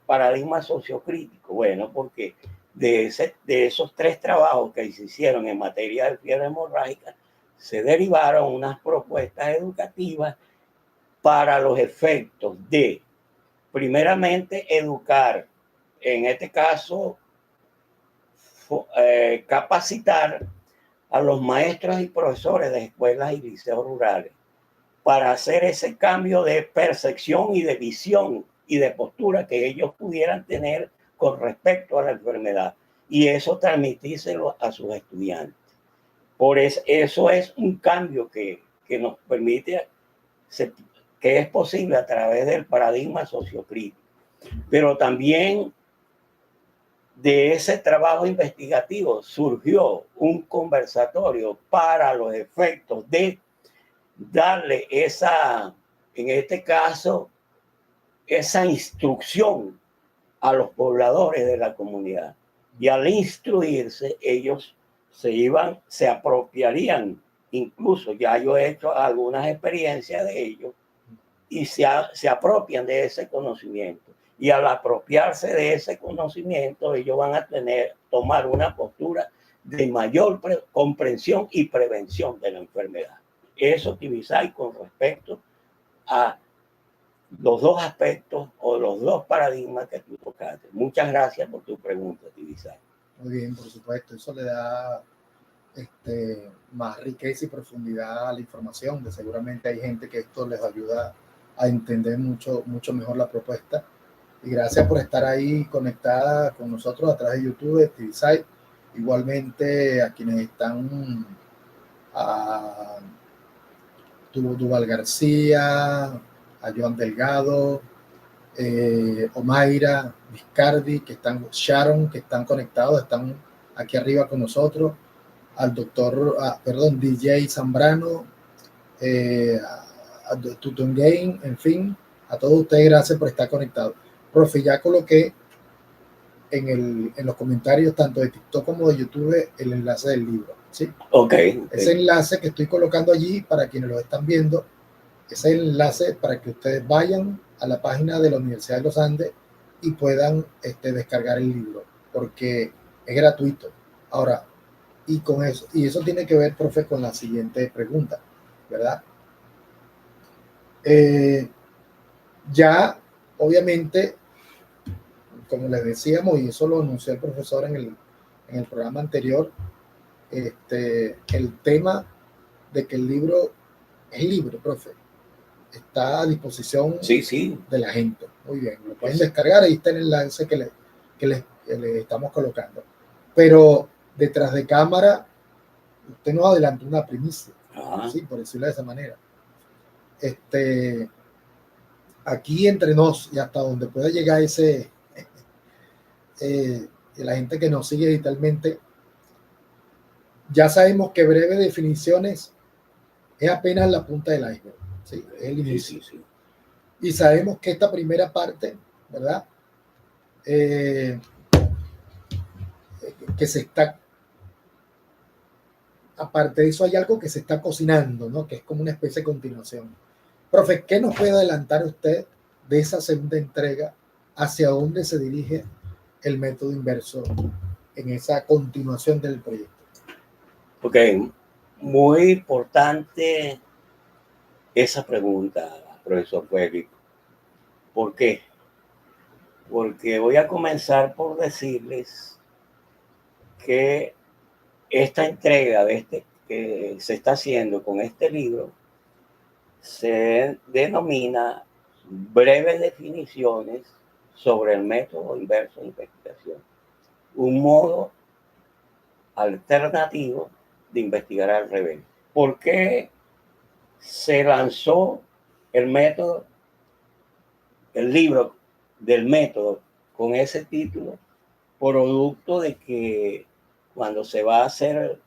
paradigma sociocrítico? Bueno, porque de esos 3 trabajos que se hicieron en materia de fiebre hemorrágica, se derivaron unas propuestas educativas para los efectos de, primeramente, educar, en este caso, capacitar a los maestros y profesores de escuelas y liceos rurales para hacer ese cambio de percepción y de visión y de postura que ellos pudieran tener con respecto a la enfermedad, y eso transmitírselo a sus estudiantes. Por eso es un cambio que nos permite, que es posible a través del paradigma sociocrítico. Pero también de ese trabajo investigativo surgió un conversatorio para los efectos de darle en este caso, esa instrucción a los pobladores de la comunidad. Y al instruirse, ellos se apropiarían, incluso ya yo he hecho algunas experiencias de ellos, y se apropian de ese conocimiento. Y al apropiarse de ese conocimiento, ellos van a tomar una postura de mayor comprensión y prevención de la enfermedad. Eso, Tibisay, con respecto a los 2 aspectos o los 2 paradigmas que tú tocaste. Muchas gracias por tu pregunta, Tibisay. Muy bien, por supuesto. Eso le da más riqueza y profundidad a la información. De seguramente hay gente que esto les ayuda a entender mucho mejor la propuesta. Y gracias por estar ahí conectada con nosotros a través de YouTube, de TVSite. Igualmente a quienes están, a Duval García, a Joan Delgado, Omaira, Viscardi, que están, Sharon, que están conectados, están aquí arriba con nosotros, al doctor, DJ Zambrano, a Tuton Game, en fin, a todos ustedes, gracias por estar conectados. Profe, ya coloqué en los comentarios, tanto de TikTok como de YouTube, el enlace del libro, ¿sí? Okay. Ese enlace que estoy colocando allí, para quienes lo están viendo, ese es el enlace para que ustedes vayan a la página de la Universidad de los Andes y puedan descargar el libro, porque es gratuito. Ahora, y con eso, y eso tiene que ver, profe, con la siguiente pregunta, ¿verdad? Ya, obviamente, como les decíamos, y eso lo anunció el profesor en el programa anterior, el tema de que el libro es libre, profe, está a disposición de la gente. Muy bien, lo pueden descargar, ahí está el enlace que les estamos colocando. Pero detrás de cámara, usted nos adelantó una primicia, ¿sí? Por decirlo de esa manera. Aquí entre nos y hasta donde pueda llegar la gente que nos sigue digitalmente, ya sabemos que breve definiciones es apenas la punta del iceberg, ¿sí? Es el inicio. Sí. Y sabemos que esta primera parte, ¿verdad? Que se está, aparte de eso hay algo que se está cocinando, ¿no? Que es como una especie de continuación. Profe, ¿qué nos puede adelantar usted de esa segunda entrega? ¿Hacia dónde se dirige el método inverso en esa continuación del proyecto? Ok, muy importante esa pregunta, profesor Puebli. ¿Por qué? Porque voy a comenzar por decirles que esta entrega que se está haciendo con este libro se denomina breves definiciones sobre el método inverso de investigación, un modo alternativo de investigar al revés. ¿Por qué se lanzó el libro del método con ese título? Producto de que cuando se va a hacer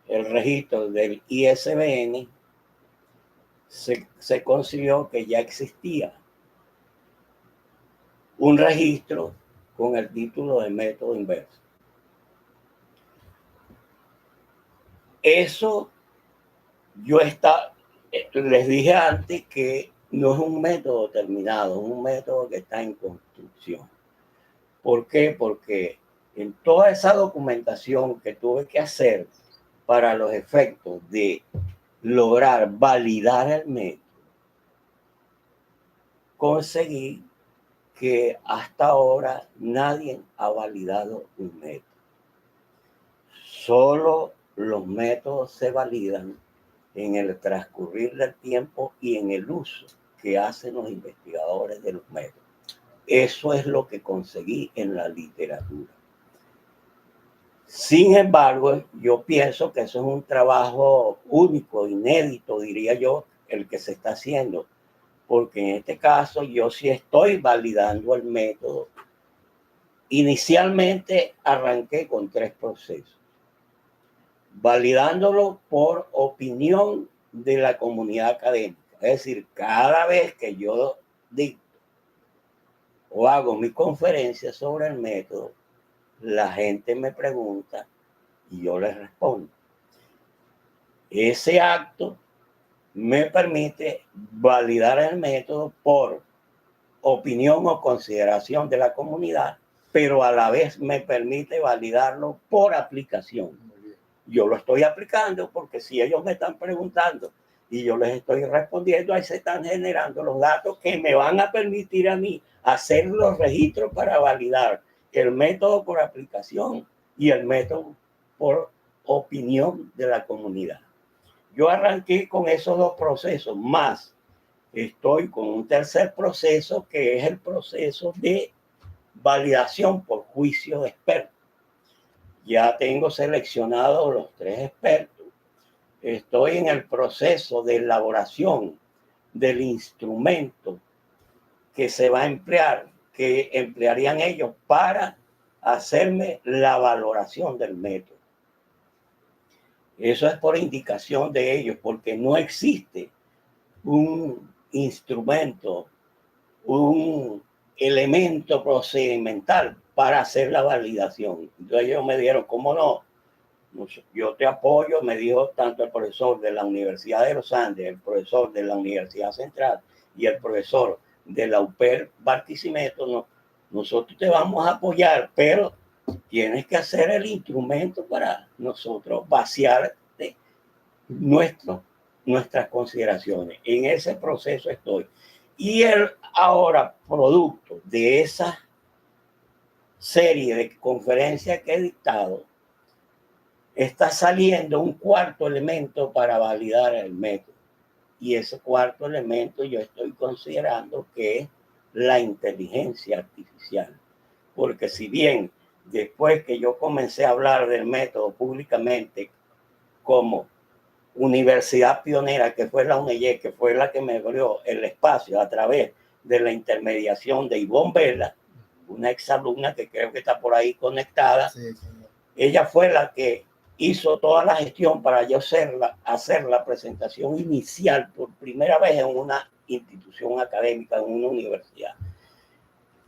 el registro del ISBN, se consiguió que ya existía un registro con el título de método inverso. Eso les dije antes que no es un método terminado, es un método que está en construcción. ¿Por qué? Porque en toda esa documentación que tuve que hacer para los efectos de lograr validar el método, conseguí que hasta ahora nadie ha validado un método. Solo los métodos se validan en el transcurrir del tiempo y en el uso que hacen los investigadores de los métodos. Eso es lo que conseguí en la literatura. Sin embargo, yo pienso que eso es un trabajo único, inédito, diría yo, el que se está haciendo, porque en este caso yo sí estoy validando el método. Inicialmente arranqué con 3 procesos, validándolo por opinión de la comunidad académica. Es decir, cada vez que yo dicto o hago mi conferencia sobre el método, la gente me pregunta y yo les respondo. Ese acto me permite validar el método por opinión o consideración de la comunidad, pero a la vez me permite validarlo por aplicación. Yo lo estoy aplicando porque si ellos me están preguntando y yo les estoy respondiendo, ahí se están generando los datos que me van a permitir a mí hacer los registros para validar el método por aplicación y el método por opinión de la comunidad. Yo arranqué con esos dos procesos, más estoy con un tercer proceso que es el proceso de validación por juicio de expertos. Ya tengo seleccionados los 3 expertos. Estoy en el proceso de elaboración del instrumento que se va a emplear, que emplearían ellos para hacerme la valoración del método. Eso es por indicación de ellos, porque no existe un instrumento, un elemento procedimental para hacer la validación. Entonces ellos me dijeron, ¿cómo no? Yo te apoyo, me dijo tanto el profesor de la Universidad de los Andes, el profesor de la Universidad Central y el profesor de la UPER Barquisimeto. No, nosotros te vamos a apoyar, pero tienes que hacer el instrumento para nosotros vaciar de nuestras consideraciones. En ese proceso estoy. Y el ahora producto de esa serie de conferencias que he dictado, está saliendo un cuarto elemento para validar el método. Y ese cuarto elemento yo estoy considerando que es la inteligencia artificial. Porque si bien después que yo comencé a hablar del método públicamente como universidad pionera, que fue la UNEYEC, que fue la que me abrió el espacio a través de la intermediación de Ivonne Vela, una exalumna que creo que está por ahí conectada. Sí. Ella fue la que hizo toda la gestión para yo hacer la presentación inicial por primera vez en una institución académica, en una universidad.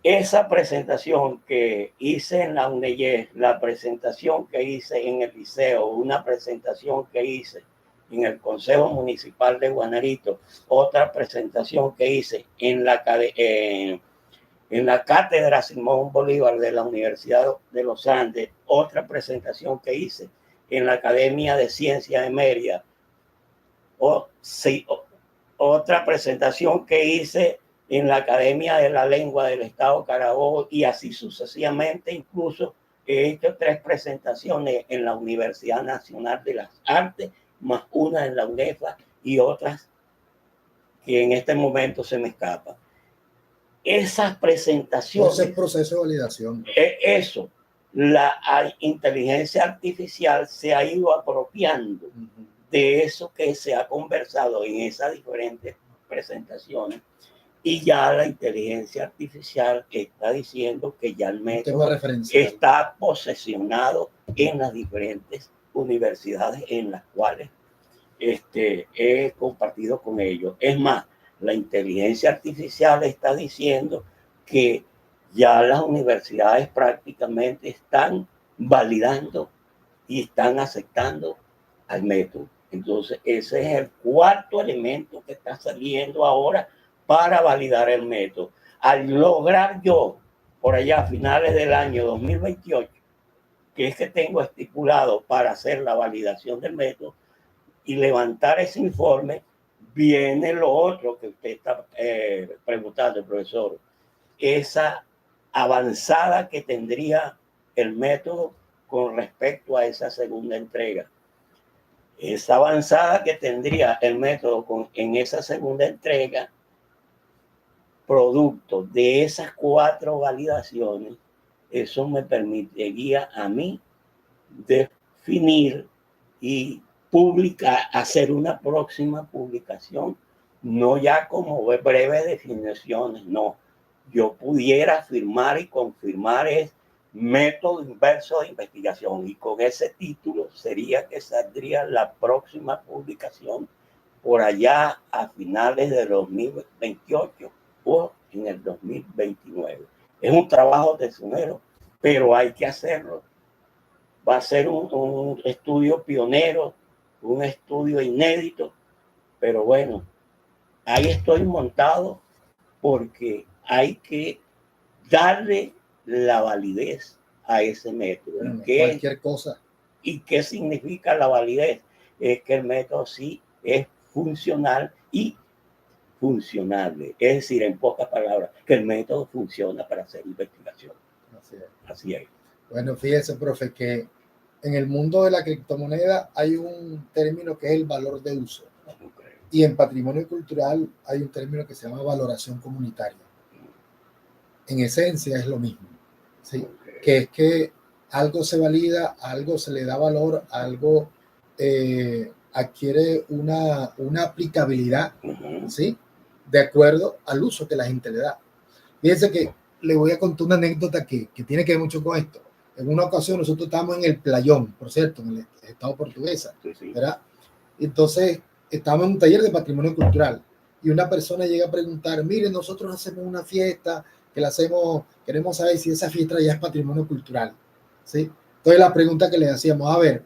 Esa presentación que hice en la UNEYEC, la presentación que hice en el liceo, una presentación que hice en el Consejo Municipal de Guanarito, otra presentación que hice en la Cátedra Simón Bolívar de la Universidad de los Andes, otra presentación que hice en la Academia de Ciencias de Mérida, otra presentación que hice en la Academia de la Lengua del Estado Carabobo, y así sucesivamente. Incluso he hecho 3 presentaciones en la Universidad Nacional de las Artes, más una en la UNEFA y otras que en este momento se me escapan. Esas presentaciones... Ese proceso de validación. Eso, la inteligencia artificial se ha ido apropiando de eso que se ha conversado en esas diferentes presentaciones, y ya la inteligencia artificial está diciendo que ya el método está posesionado en las diferentes universidades en las cuales he compartido con ellos. Es más, la inteligencia artificial está diciendo que ya las universidades prácticamente están validando y están aceptando al método. Entonces, ese es el cuarto elemento que está saliendo ahora para validar el método. Al lograr yo, por allá a finales del año 2028, que es que tengo estipulado para hacer la validación del método y levantar ese informe, viene lo otro que usted está preguntando, profesor. Esa avanzada que tendría el método con respecto a esa segunda entrega. Esa avanzada que tendría el método en esa segunda entrega, producto de esas 4 validaciones, eso me permitiría a mí definir y publicar, hacer una próxima publicación, no ya como breves definiciones, no. Yo pudiera afirmar y confirmar es método inverso de investigación, y con ese título sería que saldría la próxima publicación por allá a finales de 2028 o en el 2029. Es un trabajo tesonero, pero hay que hacerlo. Va a ser un estudio pionero, un estudio inédito, pero bueno, ahí estoy montado porque hay que darle la validez a ese método. Bueno, cualquier cosa. ¿Y qué significa la validez? Es que el método sí es funcional y funcionable. Es decir, en pocas palabras, que el método funciona para hacer investigación. Así es. Así es. Bueno, fíjese, profe, que en el mundo de la criptomoneda hay un término que es el valor de uso. Y en patrimonio cultural hay un término que se llama valoración comunitaria. En esencia es lo mismo, ¿sí? Que es que algo se valida, algo se le da valor, algo adquiere una aplicabilidad, ¿sí? De acuerdo al uso que la gente le da. Fíjense que le voy a contar una anécdota que tiene que ver mucho con esto. En una ocasión nosotros estábamos en el Playón, por cierto, en el estado portuguesa, ¿verdad? Entonces estábamos en un taller de patrimonio cultural y una persona llega a preguntar, mire, nosotros hacemos una fiesta, que la hacemos, queremos saber si esa fiesta ya es patrimonio cultural, ¿sí? Entonces la pregunta que le hacíamos, a ver,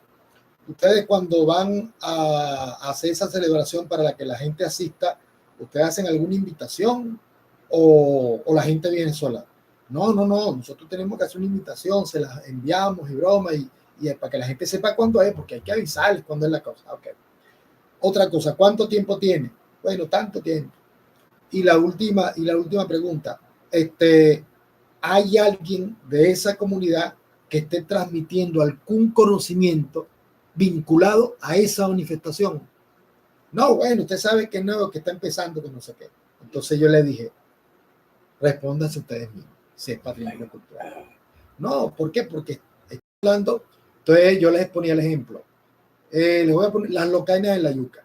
ustedes cuando van a hacer esa celebración para la que la gente asista, ¿ustedes hacen alguna invitación o la gente viene sola? No, nosotros tenemos que hacer una invitación, se la enviamos y broma y para que la gente sepa cuándo es, porque hay que avisarles cuándo es la cosa. Okay. Otra cosa, ¿cuánto tiempo tiene? Bueno, tanto tiempo. Y la última pregunta, ¿hay alguien de esa comunidad que esté transmitiendo algún conocimiento vinculado a esa manifestación? No, bueno, usted sabe que no, que está empezando, que no sé qué. Entonces yo le dije, respóndanse ustedes mismos, si es patrimonio cultural. No, ¿por qué? Porque estoy hablando, entonces yo les ponía el ejemplo. Les voy a poner las locainas de la yuca.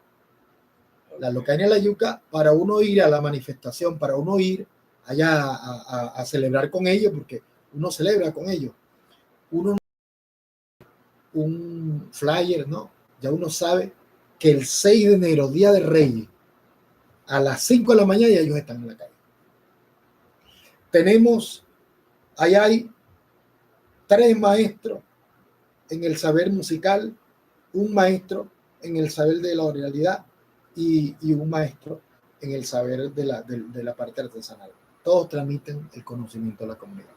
Las locainas de la yuca, para uno ir a la manifestación, para uno ir allá a celebrar con ellos, porque uno celebra con ellos. Uno un flyer, ¿no? Ya uno sabe que el 6 de enero, Día de Reyes, a las 5 de la mañana ya ellos están en la calle. Ahí hay 3 maestros en el saber musical, un maestro en el saber de la oralidad y un maestro en el saber de la parte artesanal. Todos transmiten el conocimiento a la comunidad.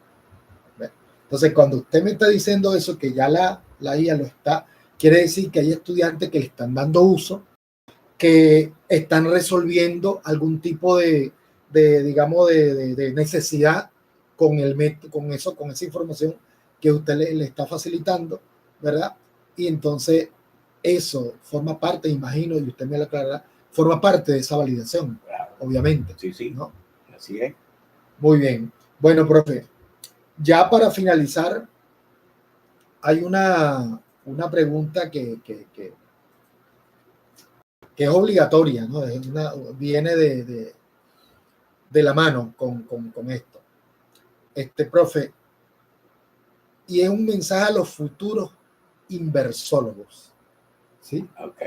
¿Ve? Entonces, cuando usted me está diciendo eso, que ya la IA lo está, quiere decir que hay estudiantes que le están dando uso, que están resolviendo algún tipo de necesidad con esa información que usted le está facilitando, ¿verdad? Y entonces eso forma parte, imagino, y usted me lo aclarará, forma parte de esa validación, claro. Obviamente. Sí, ¿no? Así es. Muy bien. Bueno, profe, ya para finalizar, hay una pregunta que es obligatoria, ¿no? Viene de la mano con esto. Profe, y es un mensaje a los futuros inversólogos. ¿Sí? Ok.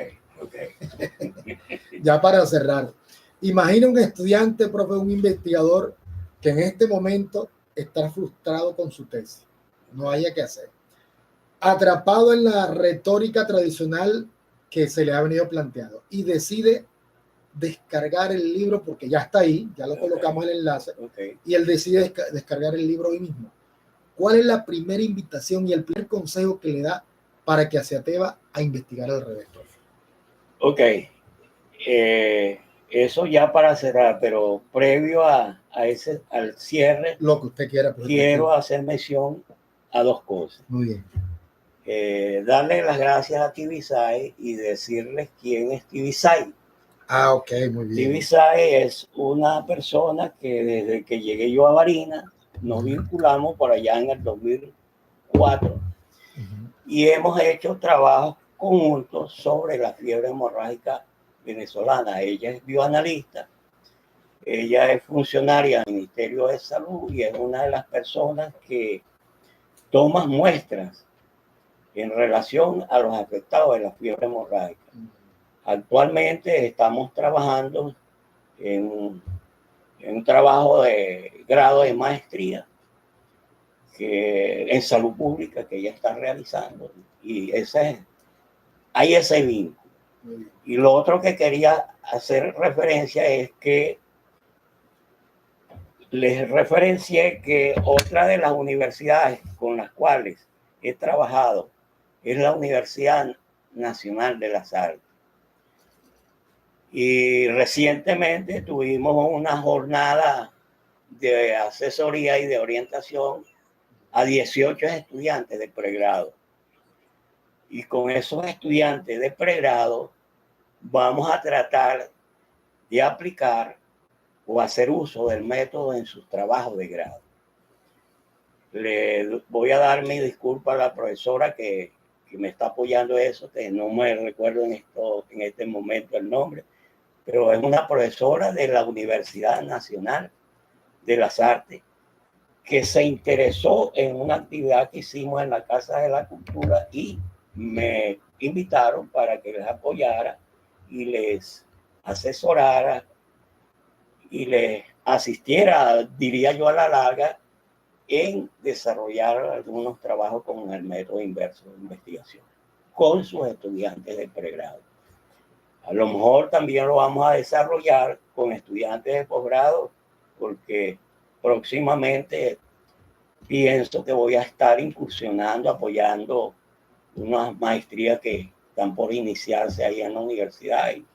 Ya para cerrar, imagina un estudiante, profe, un investigador que en este momento está frustrado con su tesis. No haya que hacer. Atrapado en la retórica tradicional que se le ha venido planteando y decide descargar el libro porque ya está ahí, ya lo colocamos el enlace, y él decide descargar el libro hoy mismo. ¿Cuál es la primera invitación y el primer consejo que le da para que se atreva a investigar al revés? Ok, eso ya para cerrar, pero previo al cierre, lo que usted quiera, quiero hacer mención a 2 cosas. Muy bien. Darle las gracias a TVSAE y decirles quién es TVSAE. Ah, ok, muy bien. TVSAE es una persona que desde que llegué yo a Barinas nos vinculamos por allá en el 2004 y hemos hecho trabajos conjuntos sobre la fiebre hemorrágica venezolana. Ella es bioanalista, ella es funcionaria del Ministerio de Salud y es una de las personas que toma muestras en relación a los afectados de la fiebre hemorrágica. Actualmente estamos trabajando en un trabajo de grado de maestría en salud pública que ella está realizando y hay ese vínculo. Y lo otro que quería hacer referencia es que les referencié que otra de las universidades con las cuales he trabajado es la Universidad Nacional de las Artes. Y recientemente tuvimos una jornada de asesoría y de orientación a 18 estudiantes de pregrado. Y con esos estudiantes de pregrado vamos a tratar de aplicar o hacer uso del método en sus trabajos de grado. Le voy a dar mi disculpa a la profesora que me está apoyando eso, que no me recuerdo en este momento el nombre, pero es una profesora de la Universidad Nacional de las Artes que se interesó en una actividad que hicimos en la Casa de la Cultura y me invitaron para que les apoyara y les asesorara y les asistiera, diría yo, a la larga, en desarrollar algunos trabajos con el método inverso de investigación con sus estudiantes de pregrado. A lo mejor también lo vamos a desarrollar con estudiantes de posgrado, porque próximamente pienso que voy a estar incursionando, apoyando unas maestrías que están por iniciarse ahí en la universidad y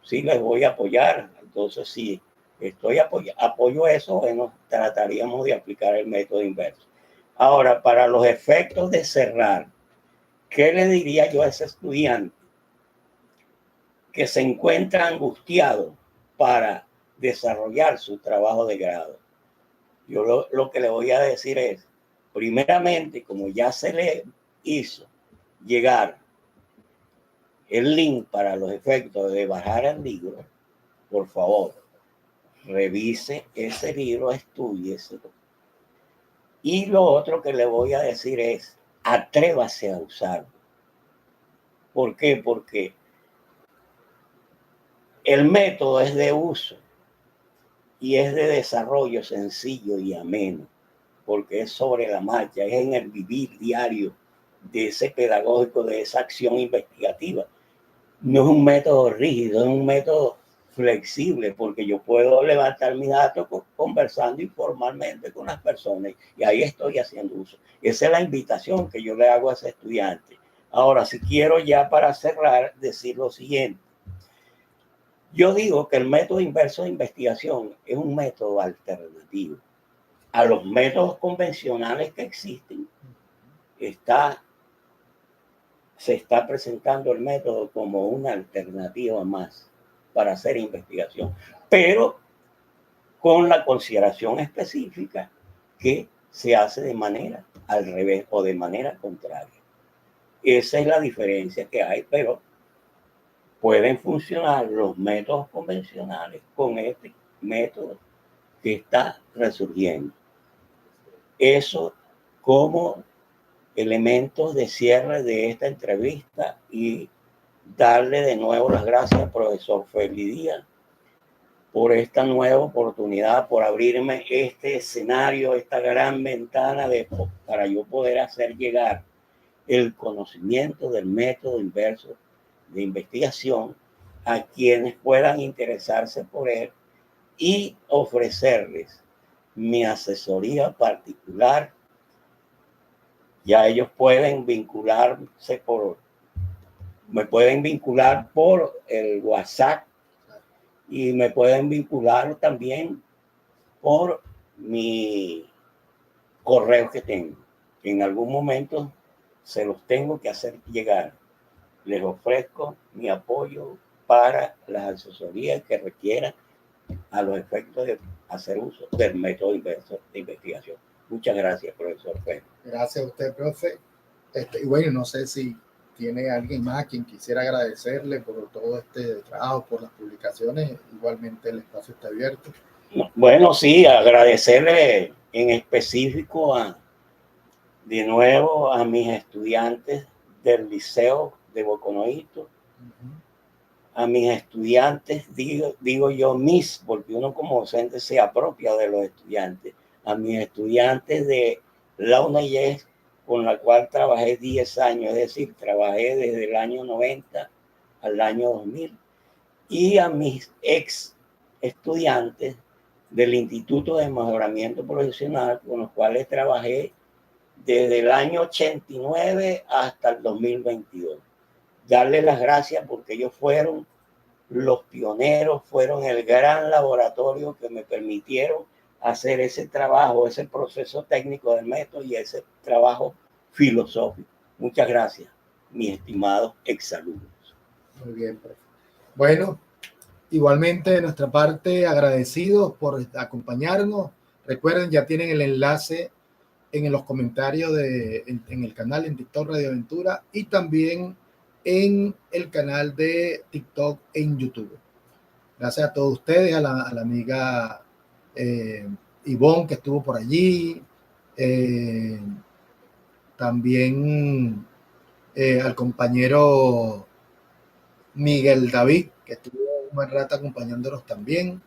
sí les voy a apoyar. Entonces, si apoyo eso, bueno, trataríamos de aplicar el método inverso. Ahora, para los efectos de cerrar, ¿qué le diría yo a ese estudiante que se encuentra angustiado para desarrollar su trabajo de grado? Yo lo que le voy a decir es, primeramente, como ya se le hizo llegar el link para los efectos de bajar el libro, por favor, revise ese libro, estúdieselo. Y lo otro que le voy a decir es, atrévase a usarlo. ¿Por qué? Porque el método es de uso y es de desarrollo sencillo y ameno, porque es sobre la marcha, es en el vivir diario de ese pedagógico, de esa acción investigativa. No es un método rígido, es un método flexible, porque yo puedo levantar mis datos conversando informalmente con las personas y ahí estoy haciendo uso. Esa es la invitación que yo le hago a ese estudiante. Ahora, si quiero ya para cerrar, decir lo siguiente. Yo digo que el método inverso de investigación es un método alternativo a los métodos convencionales que existen. Se está presentando el método como una alternativa más para hacer investigación, pero con la consideración específica que se hace de manera al revés o de manera contraria. Esa es la diferencia que hay, pero pueden funcionar los métodos convencionales con este método que está resurgiendo. Eso como elementos de cierre de esta entrevista y darle de nuevo las gracias al profesor Félix Díaz por esta nueva oportunidad, por abrirme este escenario, esta gran ventana para yo poder hacer llegar el conocimiento del método inverso de investigación a quienes puedan interesarse por él y ofrecerles mi asesoría particular. Ya ellos pueden me pueden vincular por el WhatsApp y me pueden vincular también por mi correo que tengo. En algún momento se los tengo que hacer llegar. Les ofrezco mi apoyo para las asesorías que requieran a los efectos de hacer uso del método inverso de investigación. Muchas gracias, profesor Félix. Gracias a usted, profe. Y bueno, no sé si tiene alguien más a quien quisiera agradecerle por todo este trabajo, por las publicaciones. Igualmente el espacio está abierto. Bueno, sí, agradecerle en específico de nuevo a mis estudiantes del Liceo de Boconoito, a mis estudiantes, digo yo porque uno como docente se apropia de los estudiantes, a mis estudiantes de la UNEYES, con la cual trabajé 10 años, es decir, trabajé desde el año 90 al año 2000, y a mis ex estudiantes del Instituto de Mejoramiento Profesional, con los cuales trabajé desde el año 89 hasta el 2022. Darles las gracias porque ellos fueron los pioneros, fueron el gran laboratorio que me permitieron hacer ese trabajo, ese proceso técnico del método y ese trabajo filosófico. Muchas gracias, mis estimados exalumnos. Muy bien, profe. Bueno, igualmente de nuestra parte, agradecidos por acompañarnos. Recuerden, ya tienen el enlace en los comentarios en el canal en TikTok Radio Aventura y también en el canal de TikTok en YouTube. Gracias a todos ustedes, a la amiga Ivonne que estuvo por allí, también al compañero Miguel David, que estuvo un buen rato acompañándonos también,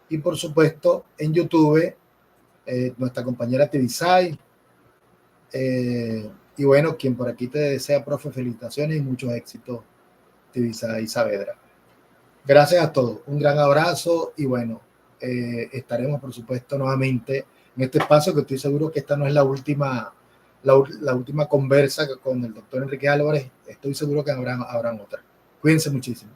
y por supuesto en YouTube nuestra compañera Tibisay, y bueno, quien por aquí te desea, profe, felicitaciones y muchos éxitos, Tibisay Saavedra. Gracias a todos, un gran abrazo y bueno, estaremos por supuesto nuevamente en este espacio, que estoy seguro que esta no es la última conversa con el doctor Enrique Álvarez, estoy seguro que habrán otras. Cuídense muchísimo.